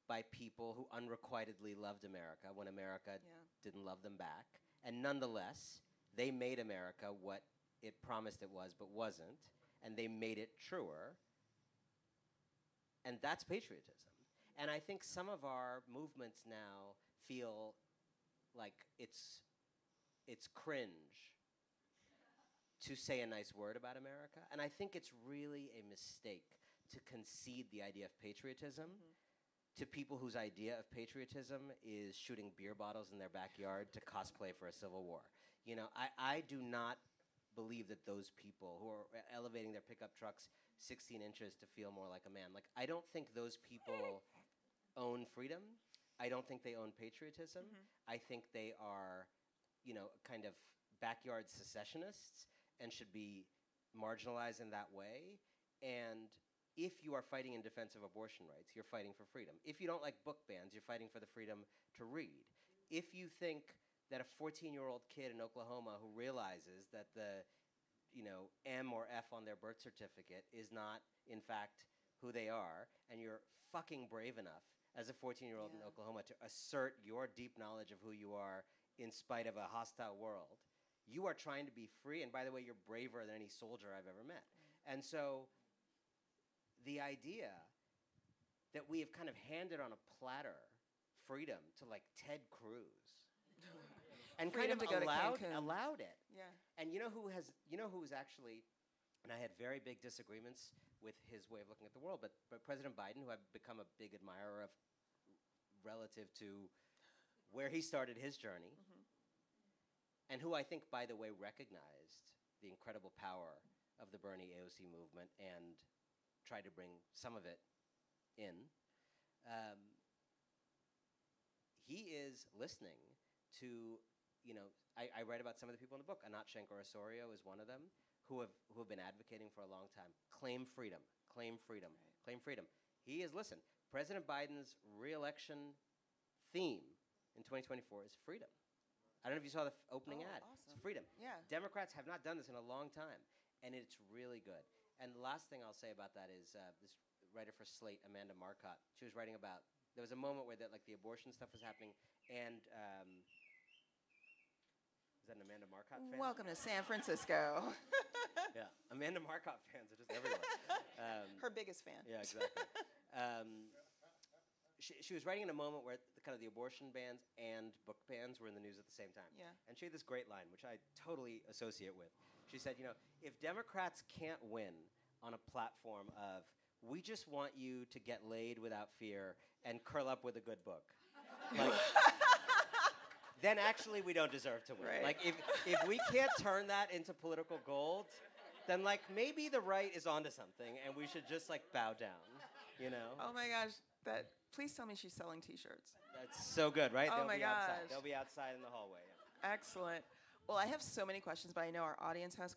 by people who unrequitedly loved America when America didn't love them back. And nonetheless, they made America what it promised it was but wasn't, and they made it truer. And that's patriotism. And I think some of our movements now feel like it's cringe to say a nice word about America. And I think it's really a mistake to concede the idea of patriotism to people whose idea of patriotism is shooting beer bottles in their backyard to cosplay for a civil war. I do not believe that those people who are elevating their pickup trucks 16 inches to feel more like a man, like I don't think those people own freedom. I don't think they own patriotism. I think they are, kind of backyard secessionists and should be marginalized in that way. And if you are fighting in defense of abortion rights, you're fighting for freedom. If you don't like book bans, you're fighting for the freedom to read. If you think that a 14-year-old kid in Oklahoma who realizes that the M or F on their birth certificate is not, in fact, who they are, and you're fucking brave enough as a 14-year-old in Oklahoma to assert your deep knowledge of who you are in spite of a hostile world, you are trying to be free. And by the way, you're braver than any soldier I've ever met. And so the idea that we have kind of handed on a platter freedom to like Ted Cruz and Freedom kind to of go to Cancun. allowed it. Yeah. And you know who's actually, and I had very big disagreements with his way of looking at the world, but President Biden, who I've become a big admirer of relative to where he started his journey, and who I think, by the way, recognized the incredible power of the Bernie AOC movement and tried to bring some of it in. He is listening to, I write about some of the people in the book. Anat Shankar-Osorio is one of them, who have been advocating for a long time. Claim freedom, claim freedom, claim freedom. He has listened. President Biden's re-election theme in 2024 is freedom. I don't know if you saw the opening ad. Awesome. It's freedom. Yeah. Democrats have not done this in a long time, and it's really good. And the last thing I'll say about that is this writer for Slate, Amanda Marcotte, she was writing about, there was a moment where the abortion stuff was happening, and is that an Amanda Marcotte fan? Welcome to San Francisco. Yeah, Amanda Marcotte fans are just everywhere. Her biggest fan. Yeah, exactly. She was writing in a moment where the abortion bans and book bans were in the news at the same time. Yeah. And she had this great line, which I totally associate with. She said, if Democrats can't win on a platform of, we just want you to get laid without fear and curl up with a good book, then actually we don't deserve to win. Right. Like, if we can't turn that into political gold, then maybe the right is onto something and we should just bow down, Oh my gosh, please tell me she's selling T-shirts. That's so good, right? Oh my gosh. They'll be outside in the hallway. Yeah. Excellent. Well, I have so many questions, but I know our audience has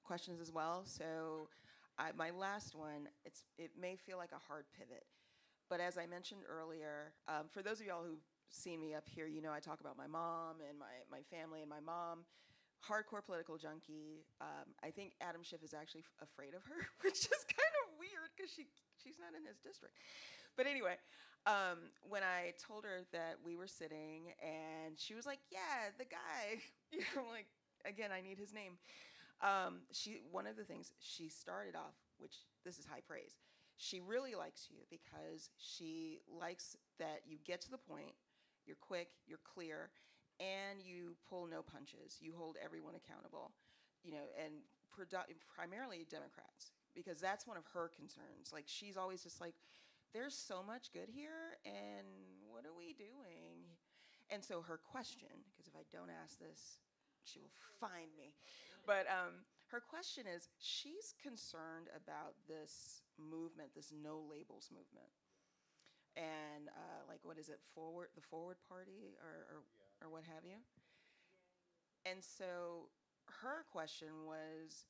questions as well. So my last one, it may feel like a hard pivot. But as I mentioned earlier, for those of y'all who've seen me up here, I talk about my mom and my family and my mom. Hardcore political junkie. I think Adam Schiff is actually afraid of her, which is kind of weird because she's not in his district. But anyway, when I told her that we were sitting and she was like, yeah, the guy, again, I need his name. One of the things she started off, which this is high praise, she really likes you because she likes that you get to the point, you're quick, you're clear, and you pull no punches. You hold everyone accountable, and primarily Democrats, because that's one of her concerns. She's always just there's so much good here, and what are we doing? And so her question, because if I don't ask this, she will find me. But her question is, she's concerned about this movement, this no labels movement. And what is it, the Forward Party or what have you? And so her question was,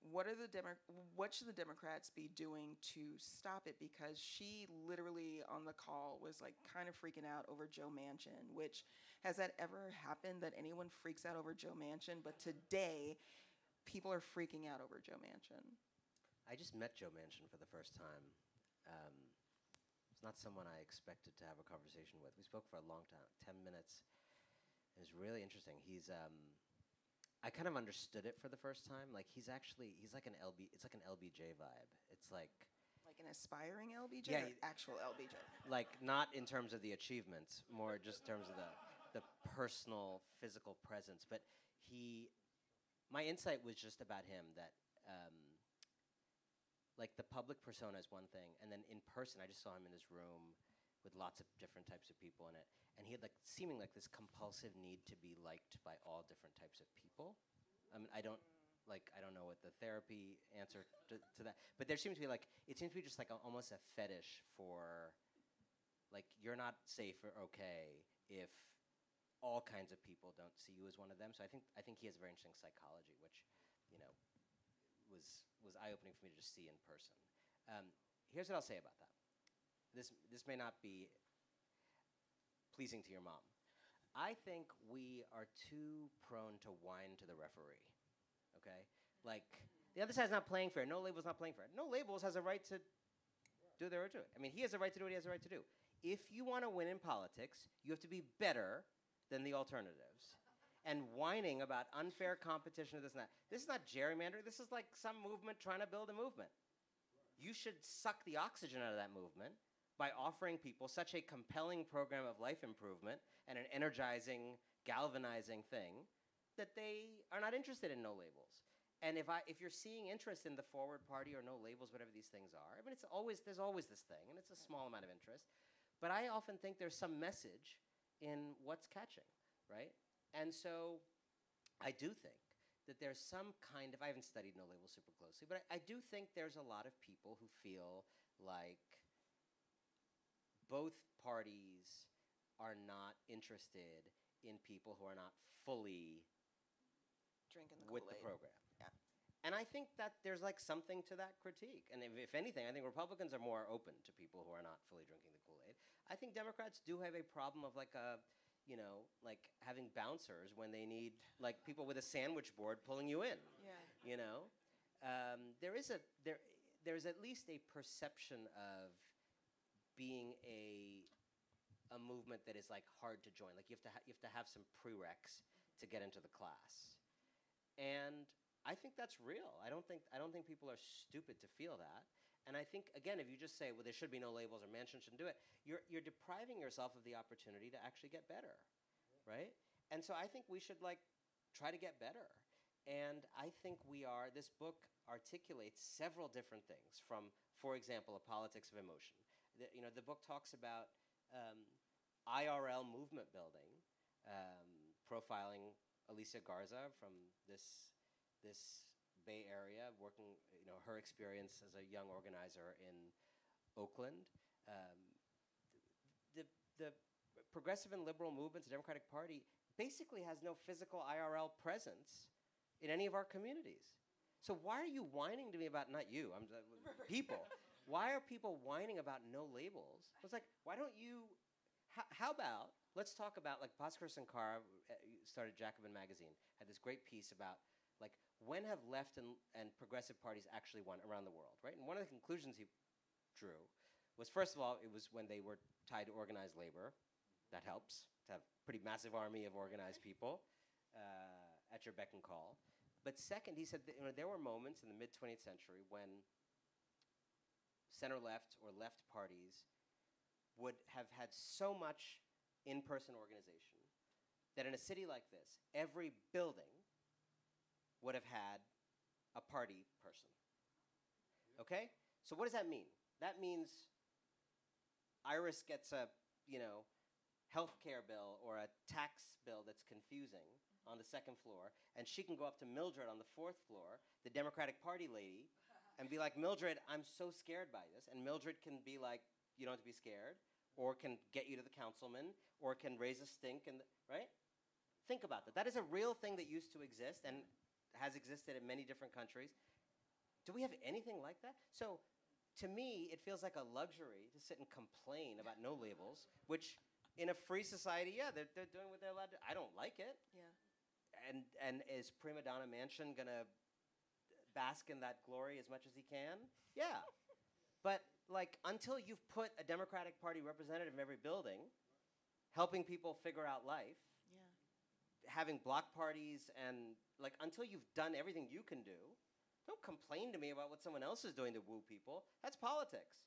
what should the Democrats be doing to stop it? Because she literally on the call was kind of freaking out over Joe Manchin, which, has that ever happened that anyone freaks out over Joe Manchin? But today, people are freaking out over Joe Manchin. I just met Joe Manchin for the first time. It's not someone I expected to have a conversation with. We spoke for a long time, 10 minutes. It was really interesting. I kind of understood it for the first time. He's like an it's like an LBJ vibe. It's like an aspiring LBJ, yeah, or actual LBJ? Not in terms of the achievements, more just in terms of the personal, physical presence. But my insight was just about him that the public persona is one thing, and then in person, I just saw him in this room with lots of different types of people in it, and he had seeming this compulsive need to be liked by all different types of people. I don't know what the therapy answer to that, but there seems to be it seems to be just almost a fetish for Like, you're not safe or okay if all kinds of people don't see you as one of them. So I think he has a very interesting psychology, which, you know, was eye-opening for me to just see in person. Here's what I'll say about that. This may not be pleasing to your mom. I think we are too prone to whine to the referee. Okay, like the other side's not playing fair. No Labels not playing fair. No Labels has a right to do their do it. I mean, he has a right to do what he has a right to do. If you want to win in politics, you have to be better than the alternatives. And whining about unfair competition or this and that. This is not gerrymandering. This is like some movement trying to build a movement. You should suck the oxygen out of that movement by offering people such a compelling program of life improvement and an energizing, galvanizing thing that they are not interested in No Labels. And if you're seeing interest in the Forward Party or No Labels, whatever these things are, I mean, there's always this thing, and it's a small amount of interest. But I often think there's some message in what's catching, right? And so I do think that there's some kind of, I haven't studied No Labels super closely, but I do think there's a lot of people who feel like both parties are not interested in people who are not fully Drinking the with the Kool-Aid. program. Yeah. And I think that there's like something to that critique. And if anything, I think Republicans are more open to people who are not fully drinking the Kool-Aid. I think Democrats do have a problem of like like having bouncers when they need like people with a sandwich board pulling you in. Yeah. There's at least a perception of being a movement that is like hard to join. Like you have to have some prereqs to get into the class. And I think that's real. I don't think people are stupid to feel that. And I think, again, if you just say, well, there should be no labels or Manchin shouldn't do it, you're depriving yourself of the opportunity to actually get better, right? And so I think we should like try to get better. And I think this book articulates several different things from, for example, a politics of emotion. The book talks about IRL movement building, profiling Alicia Garza from this Bay Area, working, her experience as a young organizer in Oakland. The progressive and liberal movements, the Democratic Party, basically has no physical IRL presence in any of our communities. So why are you whining to me about, not you, people. Why are people whining about no labels? It's like, why don't you, how about, let's talk about, like Bhaskar Sankara started Jacobin Magazine, had this great piece about, like, when have left and progressive parties actually won around the world, right? And one of the conclusions he drew was, first of all, it was when they were tied to organized labor. That helps, to have a pretty massive army of organized people at your beck and call. But second, he said that, there were moments in the mid-20th century when center-left or left parties would have had so much in-person organization that in a city like this, every building would have had a party person. Okay? So what does that mean? That means Iris gets a, health care bill or a tax bill that's confusing on the second floor, and she can go up to Mildred on the fourth floor, the Democratic Party lady, and be like, Mildred, I'm so scared by this. And Mildred can be like, you don't have to be scared, or can get you to the councilman, or can raise a stink, right? Think about that. That is a real thing that used to exist and has existed in many different countries. Do we have anything like that? So, to me, it feels like a luxury to sit and complain about no labels, which in a free society, yeah, they're doing what they're allowed to. I don't like it. Yeah. And is prima donna Manchin gonna bask in that glory as much as he can? Yeah. But like, until you've put a Democratic Party representative in every building, helping people figure out life, having block parties, and like, until you've done everything you can do, don't complain to me about what someone else is doing to woo people. That's politics,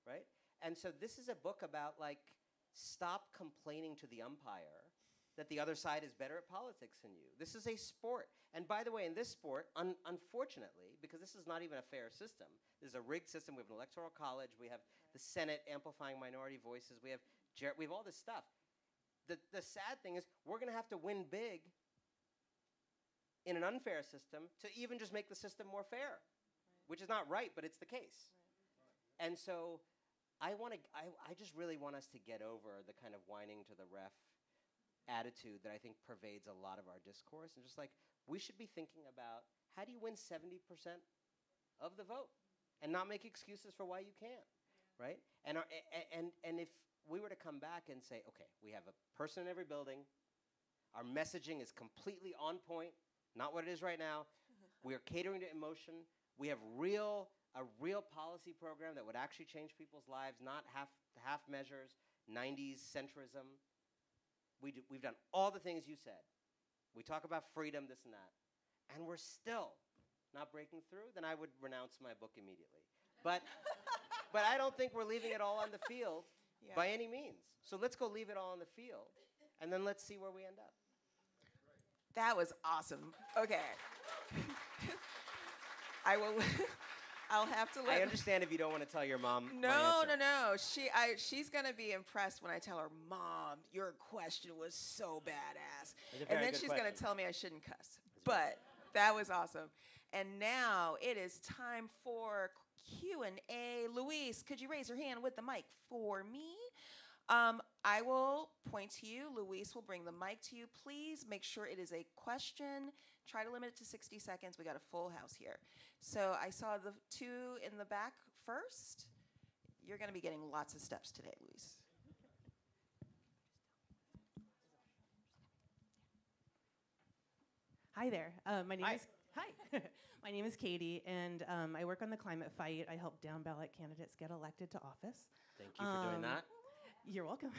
right? And so this is a book about like, stop complaining to the umpire that the other side is better at politics than you. This is a sport. And by the way, in this sport, unfortunately, because this is not even a fair system, this is a rigged system. We have an electoral college. We have the Senate amplifying minority voices. We have all this stuff. The sad thing is we're going to have to win big in an unfair system to even just make the system more fair, which is not right, but it's the case. And so I just really want us to get over the kind of whining to the ref attitude that I think pervades a lot of our discourse, and just like we should be thinking about how do you win 70% of the vote and not make excuses for why you can't, right? And if we were to come back and say, okay, we have a person in every building, our messaging is completely on point, not what it is right now. We are catering to emotion. We have a real policy program that would actually change people's lives, not half measures, 90s centrism. We've done all the things you said. We talk about freedom, this and that, and we're still not breaking through, then I would renounce my book immediately. But I don't think we're leaving it all on the field by any means. So let's go leave it all on the field, and then let's see where we end up. That was awesome. Okay. I'll have to let. I understand if you don't want to tell your mom. No. She's gonna be impressed when I tell her, Mom, your question was so badass. And then she's gonna tell me I shouldn't cuss. But that was awesome. And now it is time for Q&A. Luis, could you raise your hand with the mic for me? I will point to you. Luis will bring the mic to you. Please make sure it is a question. Try to limit it to 60 seconds. We got a full house here. So I saw the two in the back first. You're going to be getting lots of steps today, Luis. Hi there. My name is Katie, and I work on the climate fight. I help down ballot candidates get elected to office. Thank you for doing that. You're welcome.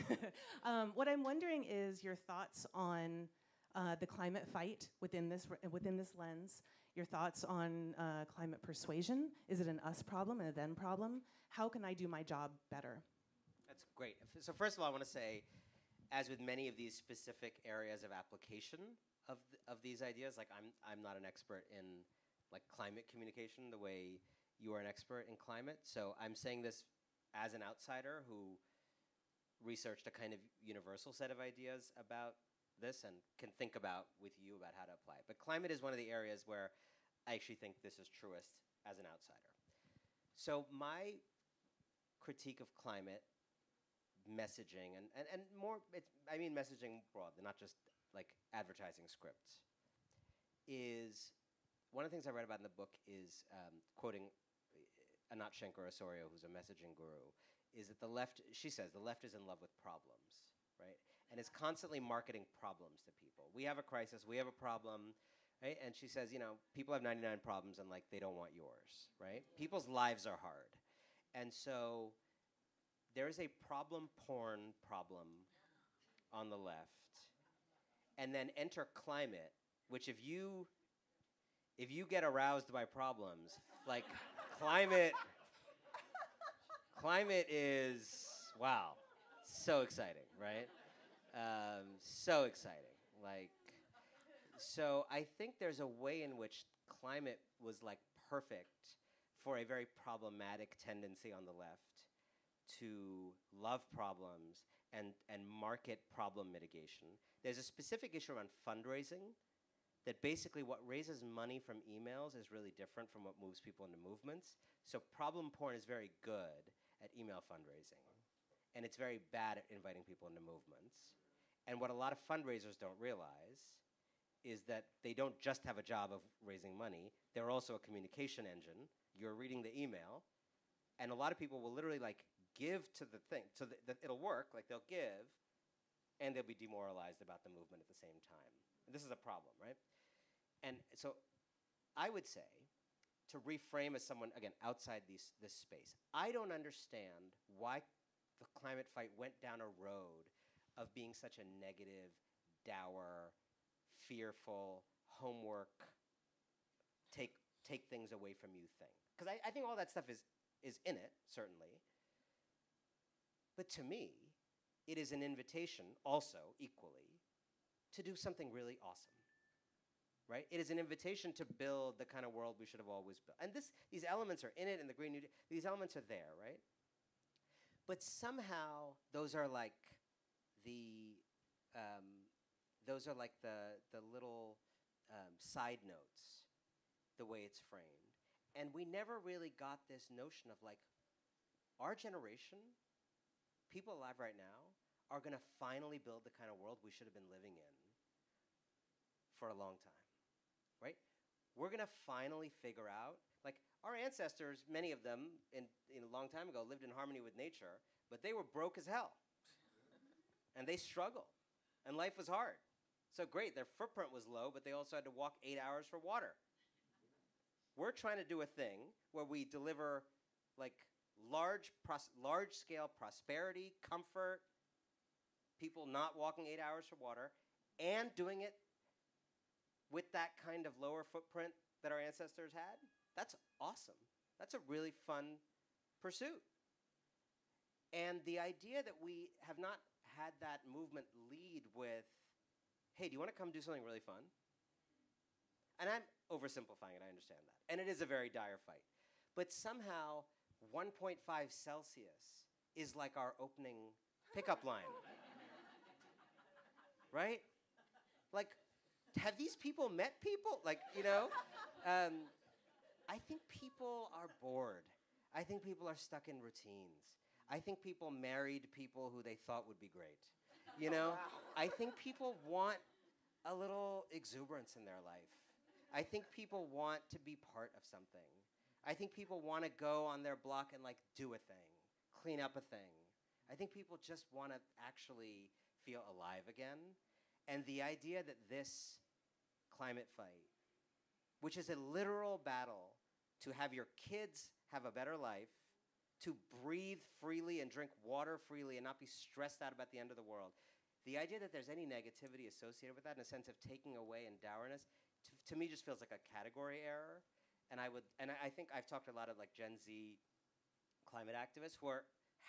What I'm wondering is your thoughts on the climate fight within this lens. Your thoughts on climate persuasion. Is it an us problem and a them problem? How can I do my job better? That's great. So first of all, I want to say, as with many of these specific areas of application of these ideas, like I'm not an expert in like climate communication the way you are an expert in climate. So I'm saying this as an outsider who researched a kind of universal set of ideas about this and can think about with you about how to apply it. But climate is one of the areas where I actually think this is truest as an outsider. So my critique of climate messaging and more, I mean messaging broadly, not just like advertising scripts, is one of the things I read about in the book is quoting Anat Shenker-Osorio, who's a messaging guru, is that the left, she says, the left is in love with problems, right? And is constantly marketing problems to people. We have a crisis, we have a problem, right? And she says, you know, people have 99 problems and like they don't want yours, right? People's lives are hard. And so there is a problem porn problem on the left. And then enter climate, which if you get aroused by problems, like climate is, wow, so exciting, right? So exciting. Like, so I think there's a way in which climate was like perfect for a very problematic tendency on the left to love problems and market problem mitigation. There's a specific issue around fundraising that basically what raises money from emails is really different from what moves people into movements. So problem porn is very good at email fundraising, and it's very bad at inviting people into movements. And what a lot of fundraisers don't realize is that they don't just have a job of raising money, they're also a communication engine. You're reading the email, and a lot of people will literally like give to the thing, so that it'll work, like they'll give, and they'll be demoralized about the movement at the same time. And this is a problem, right? And so I would say, to reframe as someone, again, outside this space, I don't understand why the climate fight went down a road of being such a negative, dour, fearful, homework, take things away from you thing. Because I think all that stuff is in it, certainly. But to me, it is an invitation also, equally, to do something really awesome. Right? It is an invitation to build the kind of world we should have always built. And these elements are in it, in the Green New Deal. These elements are there, right? But somehow those are like the little side notes, the way it's framed. And we never really got this notion of like, our generation, people alive right now, are going to finally build the kind of world we should have been living in for a long time, right? We're going to finally figure out, like, our ancestors, many of them, in a long time ago, lived in harmony with nature, but they were broke as hell. And they struggled. And life was hard. So great, their footprint was low, but they also had to walk 8 hours for water. We're trying to do a thing where we deliver, like, large-scale prosperity, comfort, people not walking 8 hours for water, and doing it with that kind of lower footprint that our ancestors had. That's awesome. That's a really fun pursuit. And the idea that we have not had that movement lead with, hey, do you want to come do something really fun? And I'm oversimplifying it, I understand that. And it is a very dire fight. But somehow, 1.5 Celsius is like our opening pickup line. Right? Like, have these people met people? Like, you know? I think people are bored. I think people are stuck in routines. I think people married people who they thought would be great. You know? Wow. I think people want a little exuberance in their life. I think people want to be part of something. I think people want to go on their block and, like, do a thing, clean up a thing. I think people just want to actually feel alive again. And the idea that this climate fight, which is a literal battle to have your kids have a better life, to breathe freely and drink water freely and not be stressed out about the end of the world. The idea that there's any negativity associated with that in a sense of taking away and dourness, to me just feels like a category error. And I think I've talked to a lot of, like, Gen Z climate activists who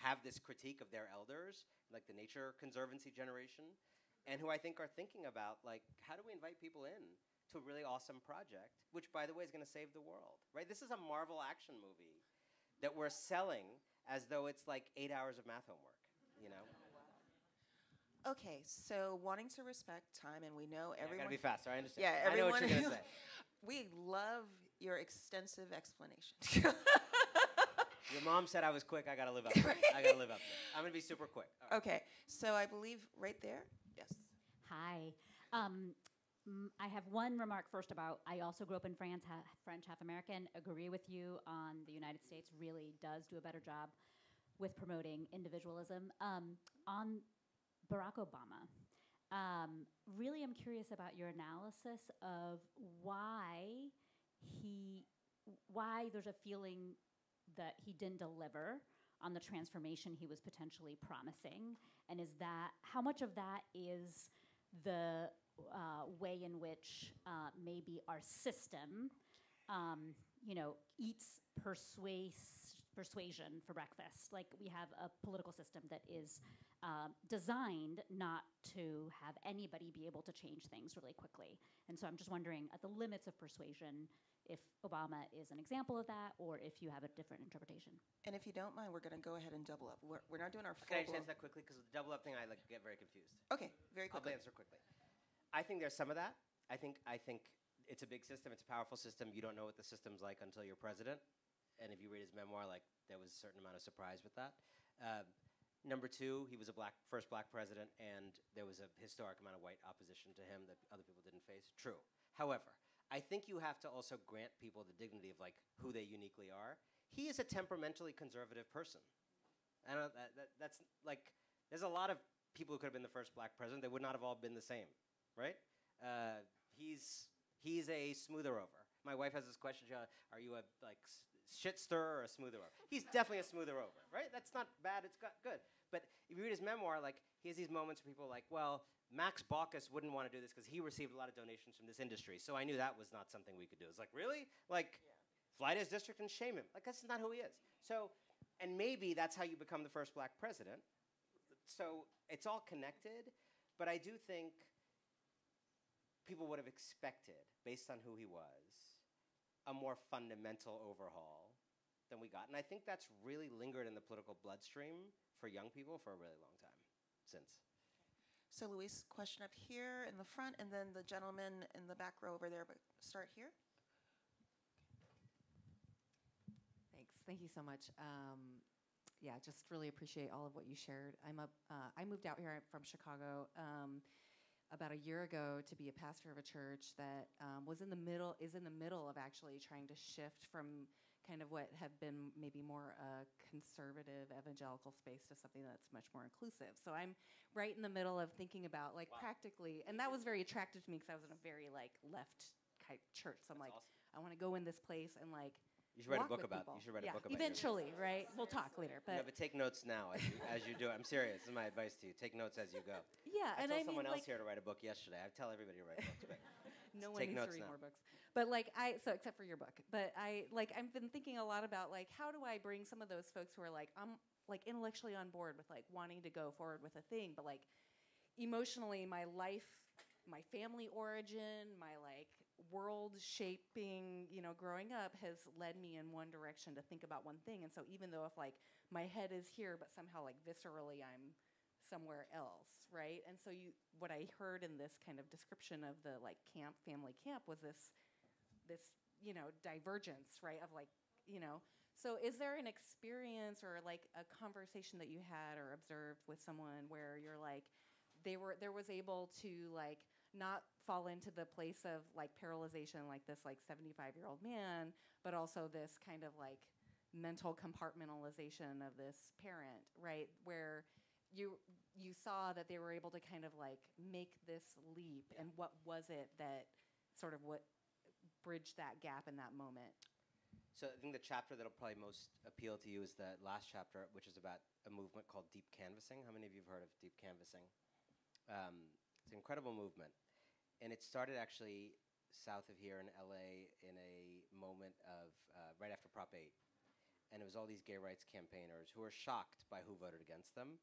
have this critique of their elders, like the Nature Conservancy generation, and who I think are thinking about, like, how do we invite people in to a really awesome project, which, by the way, is going to save the world, right? This is a Marvel action movie that we're selling as though it's like 8 hours of math homework, you know? Okay, so wanting to respect time, and we know everyone. I gotta be faster. I understand. Yeah, I know what everyone. you're gonna say. We love your extensive explanation. Your mom said I was quick. I gotta live up to it. I gotta live up to it. I'm gonna be super quick. All right. Okay, so I believe right there. Yes. Hi. I have one remark first about, I also grew up in France, French, half American. Agree with you on the United States really does do a better job with promoting individualism. On Barack Obama, really I'm curious about your analysis of why there's a feeling that he didn't deliver on the transformation he was potentially promising, and how much of that is the way in which maybe our system, eats persuasion for breakfast. Like, we have a political system that is designed not to have anybody be able to change things really quickly. And so I'm just wondering, at the limits of persuasion, if Obama is an example of that, or if you have a different interpretation. And if you don't mind, we're going to go ahead and double up. We're not doing our full. Can I just answer that quickly? Because the double up thing, I get very confused. Okay, very quickly. I'll answer quickly. I think there's some of that. I think it's a big system. It's a powerful system. You don't know what the system's like until you're president. And if you read his memoir, like, there was a certain amount of surprise with that. Number two, he was a first black president, and there was a historic amount of white opposition to him that other people didn't face. True. However, I think you have to also grant people the dignity of, like, who they uniquely are. He is a temperamentally conservative person. I don't know, that's like, there's a lot of people who could have been the first black president. They would not have all been the same, right? He's a smoother over. My wife has this question, are you a, like, shit stirrer or a smoother over? He's definitely a smoother over, right? That's not bad, it's good. But if you read his memoir, like, he has these moments where people are like, well, Max Baucus wouldn't want to do this because he received a lot of donations from this industry, so I knew that was not something we could do. It's like, really? Like, fly to his district and shame him. Like, that's not who he is. So, and maybe that's how you become the first black president. So it's all connected, but I do think people would have expected, based on who he was, a more fundamental overhaul than we got. And I think that's really lingered in the political bloodstream for young people for a really long time since. So, Luis, question up here in the front, and then the gentleman in the back row over there, but start here. Thanks. Thank you so much. yeah, just really appreciate all of what you shared. I moved out here from Chicago about a year ago to be a pastor of a church that is in the middle of actually trying to shift from kind of what have been maybe more a conservative evangelical space to something that's much more inclusive. So I'm right in the middle of thinking about like practically, and that was very attractive to me because I was in a very like left type church. So I'm like, awesome. I want to go in this place and like. You should write a walk book with about. people. You should write a book about. Eventually, right? We'll talk later. No, but take notes now as you do it. I'm serious. This is my advice to you. Take notes as you go. Yeah, I and told I someone mean, else here to write a book yesterday. I tell everybody to write books, but no one take needs notes to read now. more books. But like so except for your book. But I've been thinking a lot about like how do I bring some of those folks who are like I'm like intellectually on board with like wanting to go forward with a thing, but like emotionally my life, my family origin, my like world shaping, growing up has led me in one direction to think about one thing. And so even though if like my head is here, but somehow like viscerally I'm somewhere else, right? And so what I heard in this kind of description of the like family camp was this divergence, right? Of like, so is there an experience or like a conversation that you had or observed with someone where you're like, there was able to like not fall into the place of like paralyzation like this like 75-year-old man, but also this kind of like mental compartmentalization of this parent, right? Where you saw that they were able to kind of like make this leap, and what was it that sort of what bridged that gap in that moment? So I think the chapter that'll probably most appeal to you is the last chapter, which is about a movement called deep canvassing. How many of you have heard of deep canvassing? It's an incredible movement. And it started actually south of here in LA in a moment of right after Prop 8. And it was all these gay rights campaigners who were shocked by who voted against them.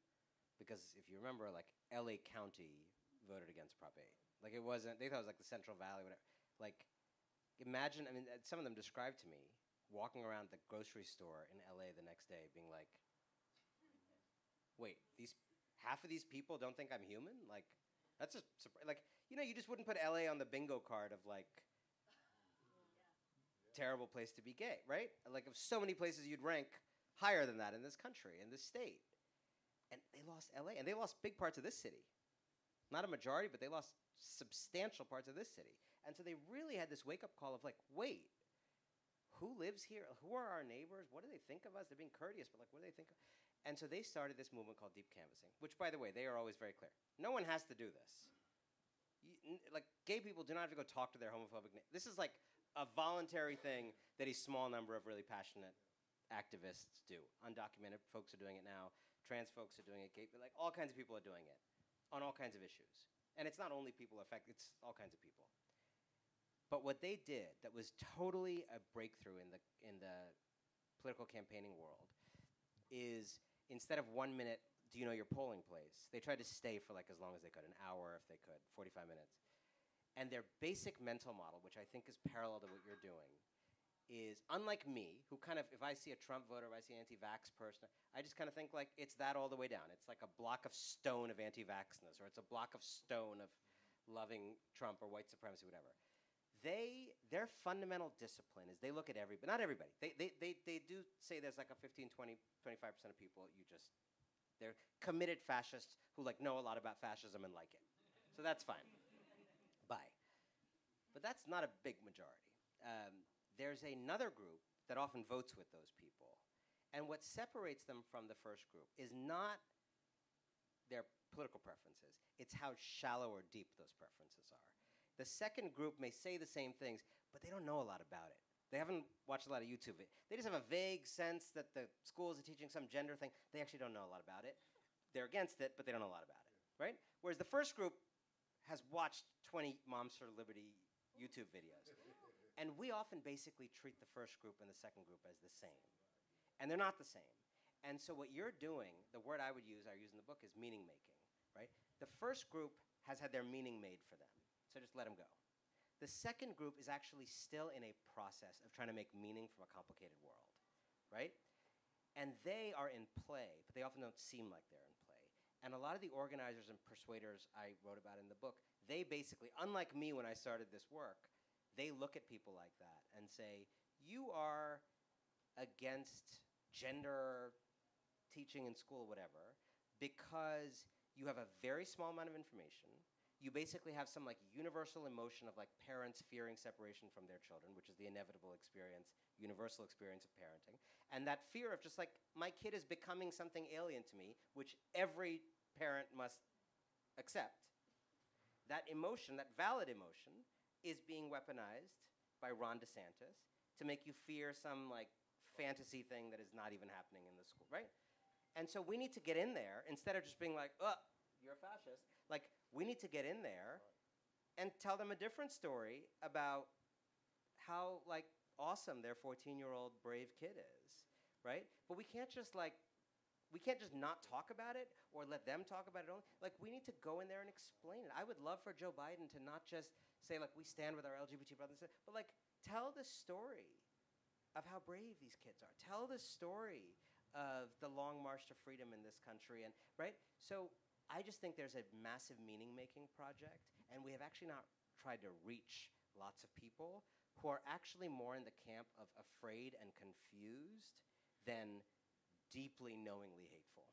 Because if you remember, like, LA County voted against Prop 8. Like, it wasn't, they thought it was like the Central Valley, whatever. Like, imagine, I mean, some of them described to me walking around the grocery store in LA the next day being like, wait, half of these people don't think I'm human? Like, that's a surprise. Like, you just wouldn't put LA on the bingo card of like terrible place to be gay, right? Like, of so many places you'd rank higher than that in this country, in this state. And they lost LA, and they lost big parts of this city. Not a majority, but they lost substantial parts of this city. And so they really had this wake-up call of like, wait, who lives here? Who are our neighbors? What do they think of us? They're being courteous, but like, what do they think of? And so they started this movement called deep canvassing, which, by the way, they are always very clear. No one has to do this. Like, gay people do not have to go talk to their homophobic This is like a voluntary thing that a small number of really passionate activists do. Undocumented folks are doing it now. Trans folks are doing it. Gay, like, all kinds of people are doing it on all kinds of issues. And it's not only people affected, it's all kinds of people. But what they did that was totally a breakthrough in the political campaigning world is instead of 1 minute, do you know your polling place? They tried to stay for like as long as they could, an hour if they could, 45 minutes. And their basic mental model, which I think is parallel to what you're doing, is unlike me, who kind of, if I see a Trump voter, if I see an anti-vax person, I just kind of think like it's that all the way down. It's like a block of stone of anti-vaxness, or it's a block of stone of loving Trump or white supremacy, whatever. Their fundamental discipline is they look at everybody, not everybody. They do say there's like a 15, 20, 25% of people they're committed fascists who like know a lot about fascism and like it. So that's fine. Bye. But that's not a big majority. There's another group that often votes with those people. And what separates them from the first group is not their political preferences. It's how shallow or deep those preferences are. The second group may say the same things, but they don't know a lot about it. They haven't watched a lot of YouTube. They just have a vague sense that the schools are teaching some gender thing. They actually don't know a lot about it. They're against it, but they don't know a lot about it, right? Whereas the first group has watched 20 Moms for Liberty YouTube videos. And we often basically treat the first group and the second group as the same. And they're not the same. And so what you're doing, the word I use in the book, is meaning making, right? The first group has had their meaning made for them. So just let them go. The second group is actually still in a process of trying to make meaning from a complicated world, right? And they are in play, but they often don't seem like they're in play. And a lot of the organizers and persuaders I wrote about in the book, they basically, unlike me when I started this work, they look at people like that and say, you are against gender teaching in school, whatever, because you have a very small amount of information. You basically have some like universal emotion of like parents fearing separation from their children, which is the inevitable experience, universal experience of parenting. And that fear of just like, my kid is becoming something alien to me, which every parent must accept. That emotion, that valid emotion, is being weaponized by Ron DeSantis to make you fear some like fantasy thing that is not even happening in the school, right? And so we need to get in there instead of just being like, oh, you're a fascist. Like, we need to get in there and tell them a different story about how like awesome their 14-year-old brave kid is, right? But we can't just not talk about it or let them talk about it only. Like, we need to go in there and explain it. I would love for Joe Biden to not just say, like, we stand with our LGBT brothers, but, like, tell the story of how brave these kids are. Tell the story of the long march to freedom in this country, and right? So I just think there's a massive meaning-making project, and we have actually not tried to reach lots of people who are actually more in the camp of afraid and confused than deeply knowingly hateful.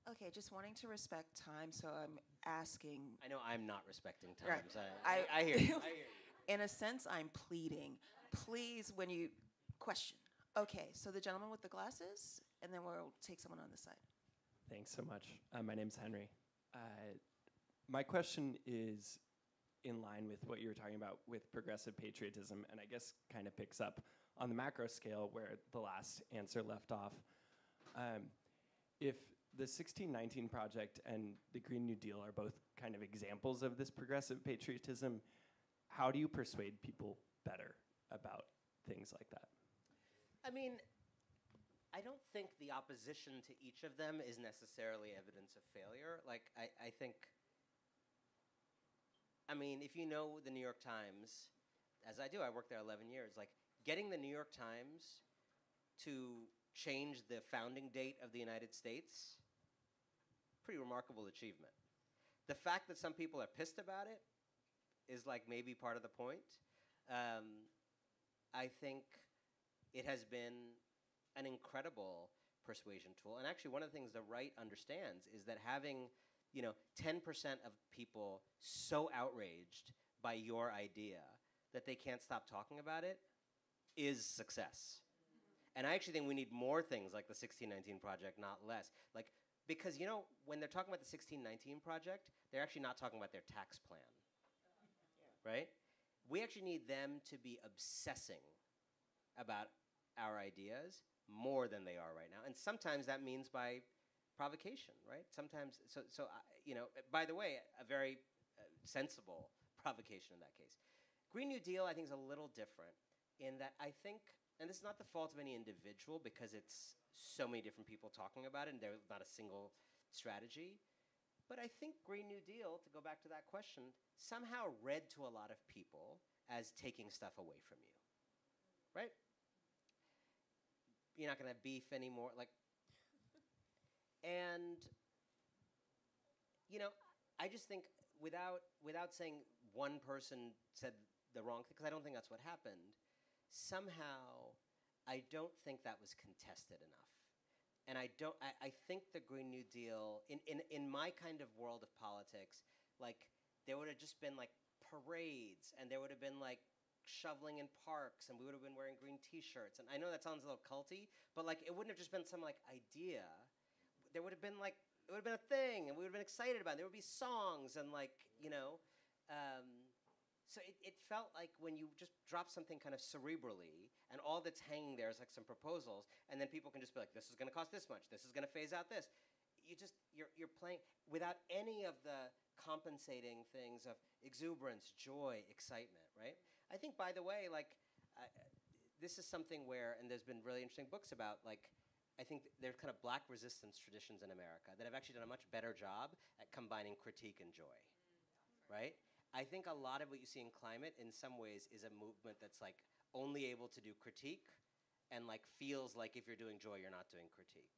Okay, just wanting to respect time, so I'm asking. I know I'm not respecting time. Right. So I hear you. I hear you. In a sense, I'm pleading. Please, when you question. Okay, so the gentleman with the glasses, and then we'll take someone on this side. Thanks so much. My name's Henry. My question is in line with what you were talking about with progressive patriotism, and I guess kind of picks up on the macro scale where the last answer left off. If the 1619 Project and the Green New Deal are both kind of examples of this progressive patriotism, how do you persuade people better about things like that? I mean, I don't think the opposition to each of them is necessarily evidence of failure. Like, I think, I mean, if you know the New York Times, as I do, I worked there 11 years, like, getting the New York Times to change the founding date of the United States, pretty remarkable achievement. The fact that some people are pissed about it is, like, maybe part of the point. I think it has been an incredible persuasion tool. And actually, one of the things the right understands is that having, 10% of people so outraged by your idea that they can't stop talking about it is success. And I actually think we need more things like the 1619 Project, not less. Like, because, when they're talking about the 1619 Project, they're actually not talking about their tax plan, right? We actually need them to be obsessing about our ideas more than they are right now. And sometimes that means by provocation, right? Sometimes, by the way, a very sensible provocation in that case. Green New Deal, I think, is a little different in that I think, and this is not the fault of any individual because it's so many different people talking about it and there's not a single strategy, but I think Green New Deal, to go back to that question, somehow read to a lot of people as taking stuff away from you, right? You're not going to beef anymore, like, and, I just think without saying one person said the wrong thing, because I don't think that's what happened, somehow I don't think that was contested enough. And I think the Green New Deal, in my kind of world of politics, like, there would have just been, like, parades, and there would have been, like, shoveling in parks, and we would have been wearing green T-shirts. And I know that sounds a little culty, but, like, it wouldn't have just been some, like, idea. There would have been, like, it would have been a thing, and we would have been excited about it. There would be songs, and, like, so it felt like when you just drop something kind of cerebrally, and all that's hanging there is, like, some proposals, and then people can just be like, this is going to cost this much, this is going to phase out this. You're playing without any of the compensating things of exuberance, joy, excitement, right? I think, by the way, like, this is something where, and there's been really interesting books about, like, I think there's kind of black resistance traditions in America that have actually done a much better job at combining critique and joy, right? I think a lot of what you see in climate, in some ways, is a movement that's, like, only able to do critique and, like, feels like if you're doing joy, you're not doing critique.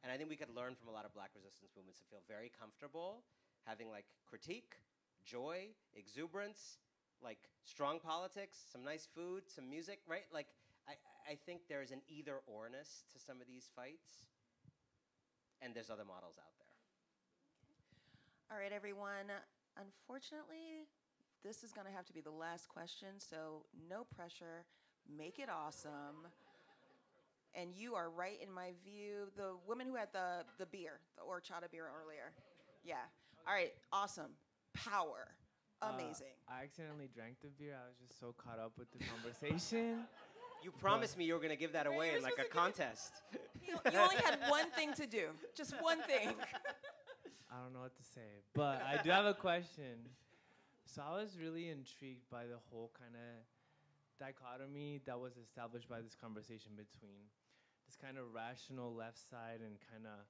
And I think we could learn from a lot of black resistance movements to feel very comfortable having, like, critique, joy, exuberance, like, strong politics, some nice food, some music, right? Like, I think there's an either-orness to some of these fights, and there's other models out there. All right, everyone. Unfortunately, this is going to have to be the last question, so no pressure. Make it awesome. And you are right in my view. The woman who had the beer, the horchata beer earlier. Yeah. All right, awesome. Power. Amazing. I accidentally drank the beer. I was just so caught up with the conversation. You promised me you were going to give that away in like a contest. You only had one thing to do. Just one thing. I don't know what to say, but I do have a question. So I was really intrigued by the whole kind of dichotomy that was established by this conversation between this kind of rational left side and kind of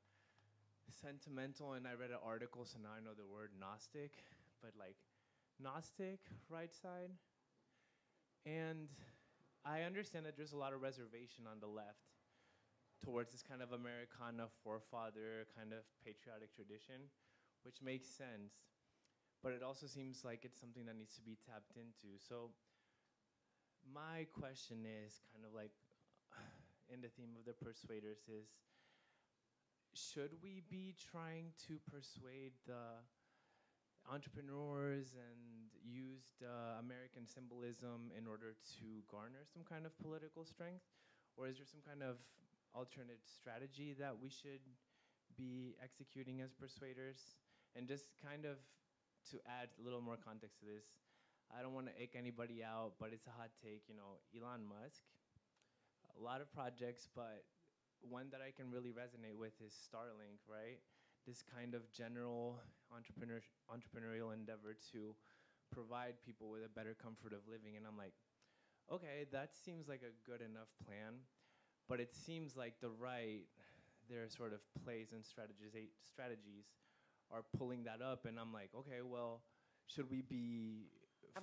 sentimental, and I read an article, so now I know the word Gnostic, but like Gnostic right side. And I understand that there's a lot of reservation on the left towards this kind of Americana forefather kind of patriotic tradition, which makes sense. But it also seems like it's something that needs to be tapped into. So my question is kind of like in the theme of the Persuaders is, should we be trying to persuade the entrepreneurs and use the American symbolism in order to garner some kind of political strength? Or is there some kind of alternate strategy that we should be executing as persuaders? And just kind of to add a little more context to this, I don't want to ick anybody out, but it's a hot take, you know, Elon Musk, a lot of projects, but one that I can really resonate with is Starlink, right? This kind of general entrepreneurial endeavor to provide people with a better comfort of living. And I'm like, okay, that seems like a good enough plan, but it seems like the right, their sort of plays and strategies are pulling that up. And I'm like, okay, well, should we be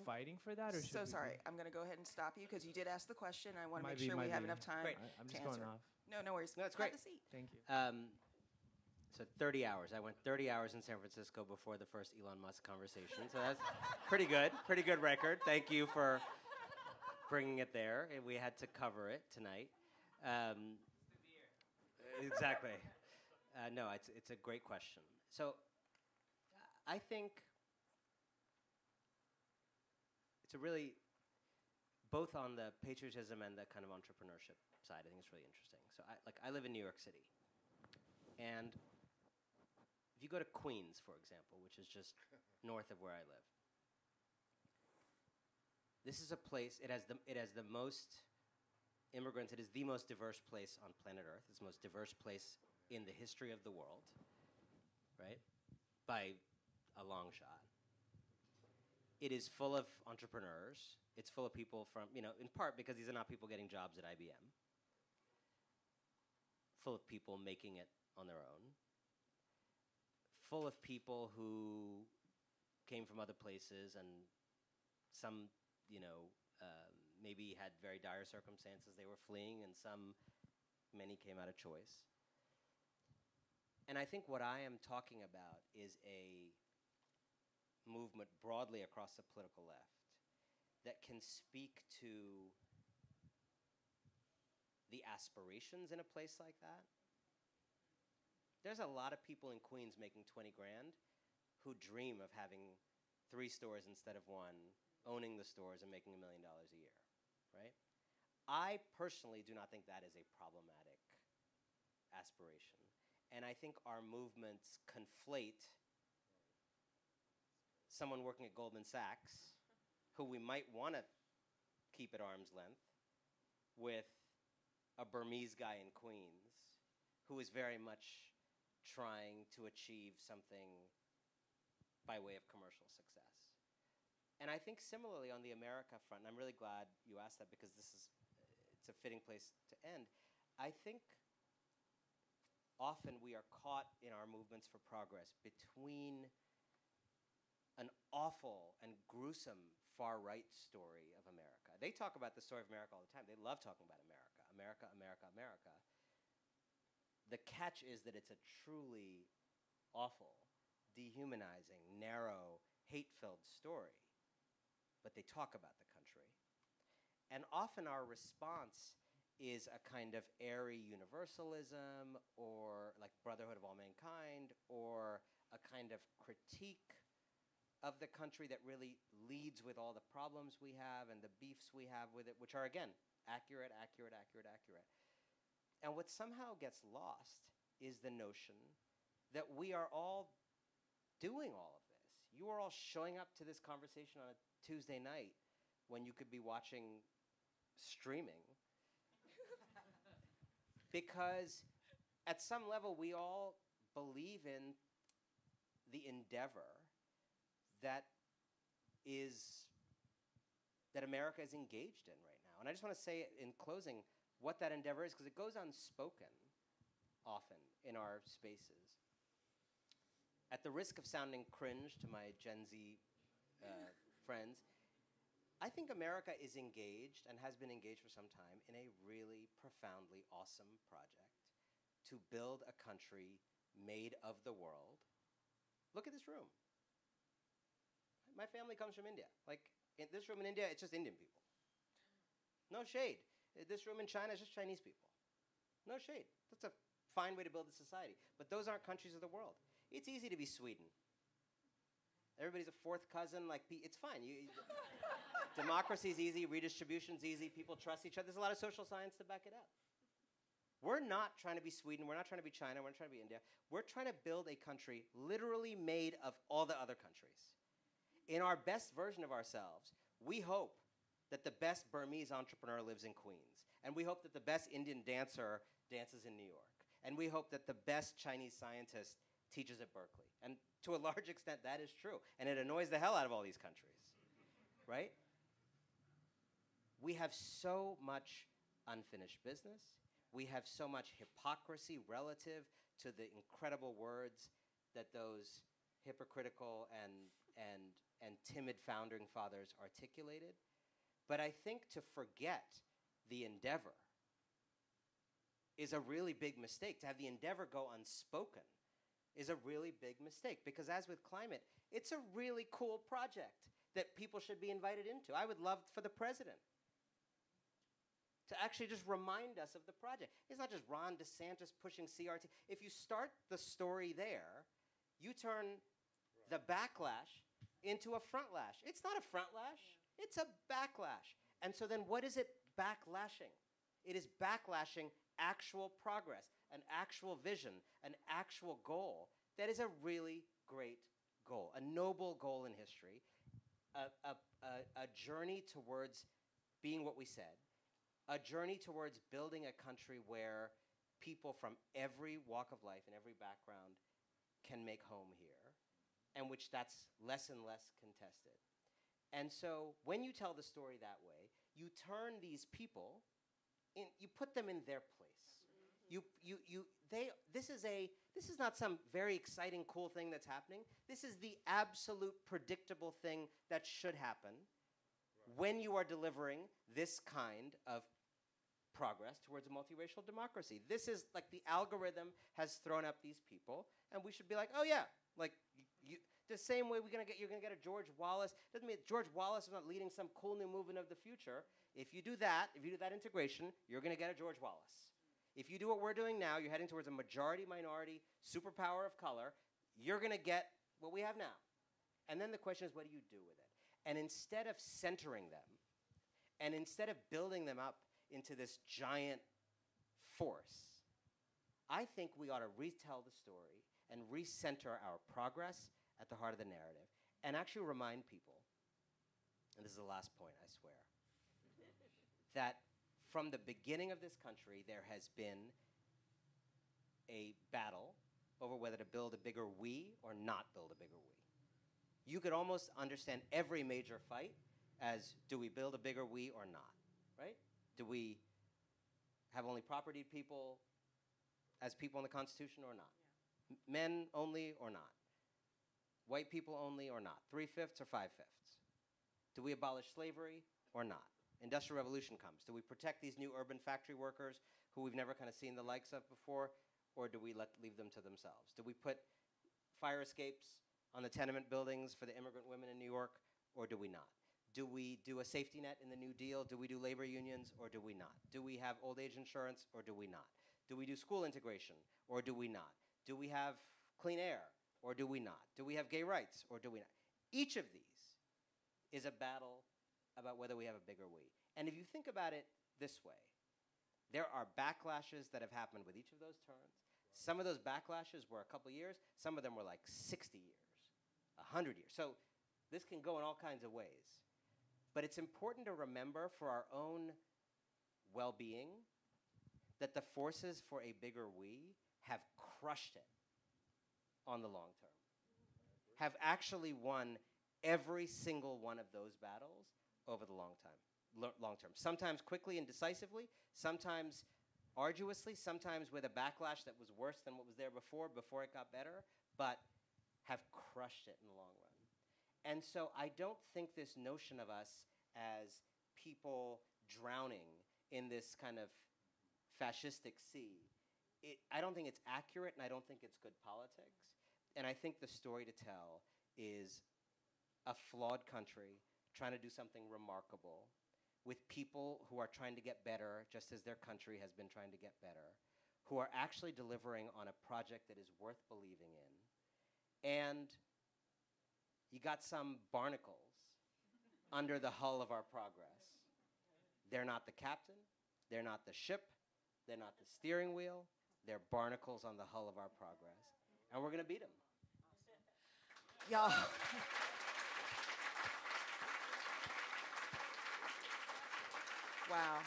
fighting for that? Or So sorry, I'm going to go ahead and stop you because you did ask the question. I want to make sure we have enough time I'm to just answer. going off. No worries. No, it's great. Have a seat. Thank you. So 30 hours. I went 30 hours in San Francisco before the first Elon Musk conversation. So that's pretty good. Pretty good record. Thank you for bringing it there. We had to cover it tonight. Exactly. No, it's a great question. So I think it's a really, both on the patriotism and the kind of entrepreneurship side, I think it's really interesting. So I live in New York City. And if you go to Queens, for example, which is just north of where I live, this is a place, it has the most immigrants, it is the most diverse place on planet Earth. It's the most diverse place in the history of the world, right? By a long shot. It is full of entrepreneurs. It's full of people from, in part because these are not people getting jobs at IBM. Full of people making it on their own. Full of people who came from other places and some, maybe had very dire circumstances they were fleeing, and many came out of choice. And I think what I am talking about is a movement broadly across the political left that can speak to the aspirations in a place like that. There's a lot of people in Queens making 20 grand who dream of having 3 stores instead of 1, owning the stores and making $1 million a year, right? I personally do not think that is a problematic aspiration. And I think our movements conflate someone working at Goldman Sachs, who we might want to keep at arm's length, with a Burmese guy in Queens who is very much trying to achieve something by way of commercial success. And I think similarly on the America front, and I'm really glad you asked that because it's a fitting place to end. I think often we are caught in our movements for progress between an awful and gruesome far-right story of America. They talk about the story of America all the time. They love talking about America, America, America, America. The catch is that it's a truly awful, dehumanizing, narrow, hate-filled story. But they talk about the country. And often our response is a kind of airy universalism, or like brotherhood of all mankind, or a kind of critique of the country that really leads with all the problems we have and the beefs we have with it, which are, again, accurate, accurate, accurate, accurate. And what somehow gets lost is the notion that we are all doing all of this. You are all showing up to this conversation on a Tuesday night when you could be watching streaming because at some level we all believe in the endeavor that America is engaged in right now. And I just want to say in closing what that endeavor is, because it goes unspoken often in our spaces. At the risk of sounding cringe to my Gen Z friends, I think America is engaged and has been engaged for some time in a really profoundly awesome project to build a country made of the world. Look at this room. My family comes from India. Like, in this room in India, it's just Indian people. No shade. This room in China is just Chinese people. No shade. That's a fine way to build a society. But those aren't countries of the world. It's easy to be Sweden. Everybody's a fourth cousin. Like, it's fine. Democracy's easy. Redistribution's easy. People trust each other. There's a lot of social science to back it up. We're not trying to be Sweden. We're not trying to be China. We're not trying to be India. We're trying to build a country literally made of all the other countries. In our best version of ourselves, we hope that the best Burmese entrepreneur lives in Queens. And we hope that the best Indian dancer dances in New York. And we hope that the best Chinese scientist teaches at Berkeley. And to a large extent, that is true. And it annoys the hell out of all these countries, right? We have so much unfinished business. We have so much hypocrisy relative to the incredible words that those hypocritical and timid founding fathers articulated. But I think to forget the endeavor is a really big mistake. To have the endeavor go unspoken is a really big mistake, because as with climate, it's a really cool project that people should be invited into. I would love for the president to actually just remind us of the project. It's not just Ron DeSantis pushing CRT. If you start the story there, you turn the backlash into a frontlash. It's not a frontlash. It's a backlash. And so then what is it backlashing? It is backlashing actual progress, an actual vision, an actual goal that is a really great goal, a noble goal in history, a journey towards being what we said, a journey towards building a country where people from every walk of life and every background can make home here, and which that's less and less contested. And so when you tell the story that way, you turn these people you put them in their place. This is not some very exciting, cool thing that's happening. This is the absolute predictable thing that should happen when you are delivering this kind of progress towards a multiracial democracy. This is like the algorithm has thrown up these people, and we should be like, oh yeah, like the same way you're gonna get a George Wallace. Doesn't mean George Wallace is not leading some cool new movement of the future. If you do that integration, you're gonna get a George Wallace. If you do what we're doing now, you're heading towards a majority-minority superpower of color, you're gonna get what we have now. And then the question is, what do you do with it? And instead of centering them, and instead of building them up into this giant force, I think we ought to retell the story and recenter our progress at the heart of the narrative, and actually remind people, and this is the last point, I swear, that from the beginning of this country, there has been a battle over whether to build a bigger we or not build a bigger we. You could almost understand every major fight as, do we build a bigger we or not, right? Do we have only property people as people in the Constitution or not? Yeah. Men only or not? White people only or not? 3/5 or 5/5? Do we abolish slavery or not? Industrial Revolution comes. Do we protect these new urban factory workers who we've never kind of seen the likes of before, or do we leave them to themselves? Do we put fire escapes on the tenement buildings for the immigrant women in New York, or do we not? Do we do a safety net in the New Deal? Do we do labor unions or do we not? Do we have old age insurance or do we not? Do we do school integration or do we not? Do we have clean air or do we not? Do we have gay rights or do we not? Each of these is a battle about whether we have a bigger we. And if you think about it this way, there are backlashes that have happened with each of those turns. Some of those backlashes were a couple years. Some of them were like 60 years, 100 years. So this can go in all kinds of ways. But it's important to remember for our own well-being that the forces for a bigger we have crushed it on the long term, have actually won every single one of those battles over the long term. Sometimes quickly and decisively, sometimes arduously, sometimes with a backlash that was worse than what was there before it got better, but have crushed it in the long run. And so I don't think this notion of us as people drowning in this kind of fascistic sea, I don't think it's accurate, and I don't think it's good politics. And I think the story to tell is a flawed country trying to do something remarkable with people who are trying to get better, just as their country has been trying to get better, who are actually delivering on a project that is worth believing in. And you got some barnacles under the hull of our progress. They're not the captain, they're not the ship, they're not the steering wheel, they're barnacles on the hull of our progress. And we're gonna beat them. Y'all. Wow.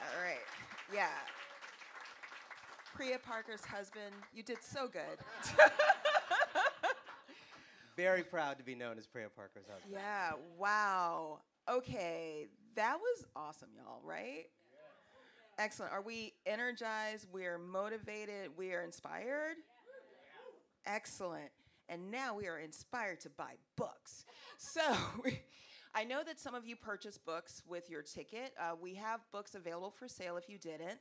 All right. Yeah. Priya Parker's husband, you did so good. Very proud to be known as Priya Parker's husband. Yeah, wow. Okay, that was awesome, y'all, right? Yeah. Excellent. Are we energized? We're motivated? We are inspired? Yeah. Excellent. And now we are inspired to buy books. So I know that some of you purchased books with your ticket. We have books available for sale if you didn't.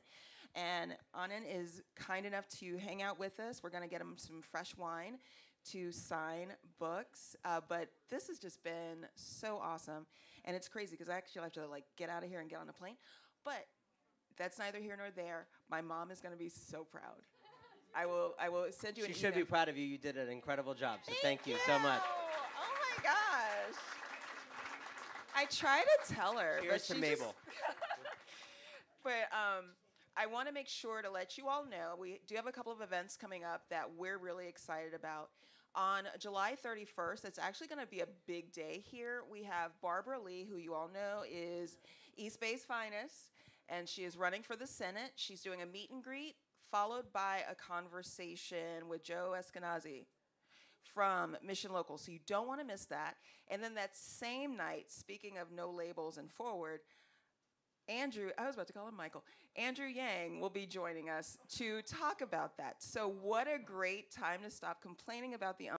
And Anand is kind enough to hang out with us. We're going to get him some fresh wine to sign books. But this has just been so awesome. And it's crazy because I actually have to get out of here and get on a plane. But that's neither here nor there. My mom is going to be so proud. I will send you an email. She should be proud of you. You did an incredible job. So thank you so much. Oh my gosh. I try to tell her. Here's to Mabel. But I want to make sure to let you all know, we do have a couple of events coming up that we're really excited about. On July 31st, it's actually going to be a big day here. We have Barbara Lee, who you all know is East Bay's finest, and she is running for the Senate. She's doing a meet and greet, followed by a conversation with Joe Eskenazi from Mission Local. So you don't want to miss that. And then that same night, speaking of no labels and forward, Andrew Yang will be joining us to talk about that. So what a great time to stop complaining about the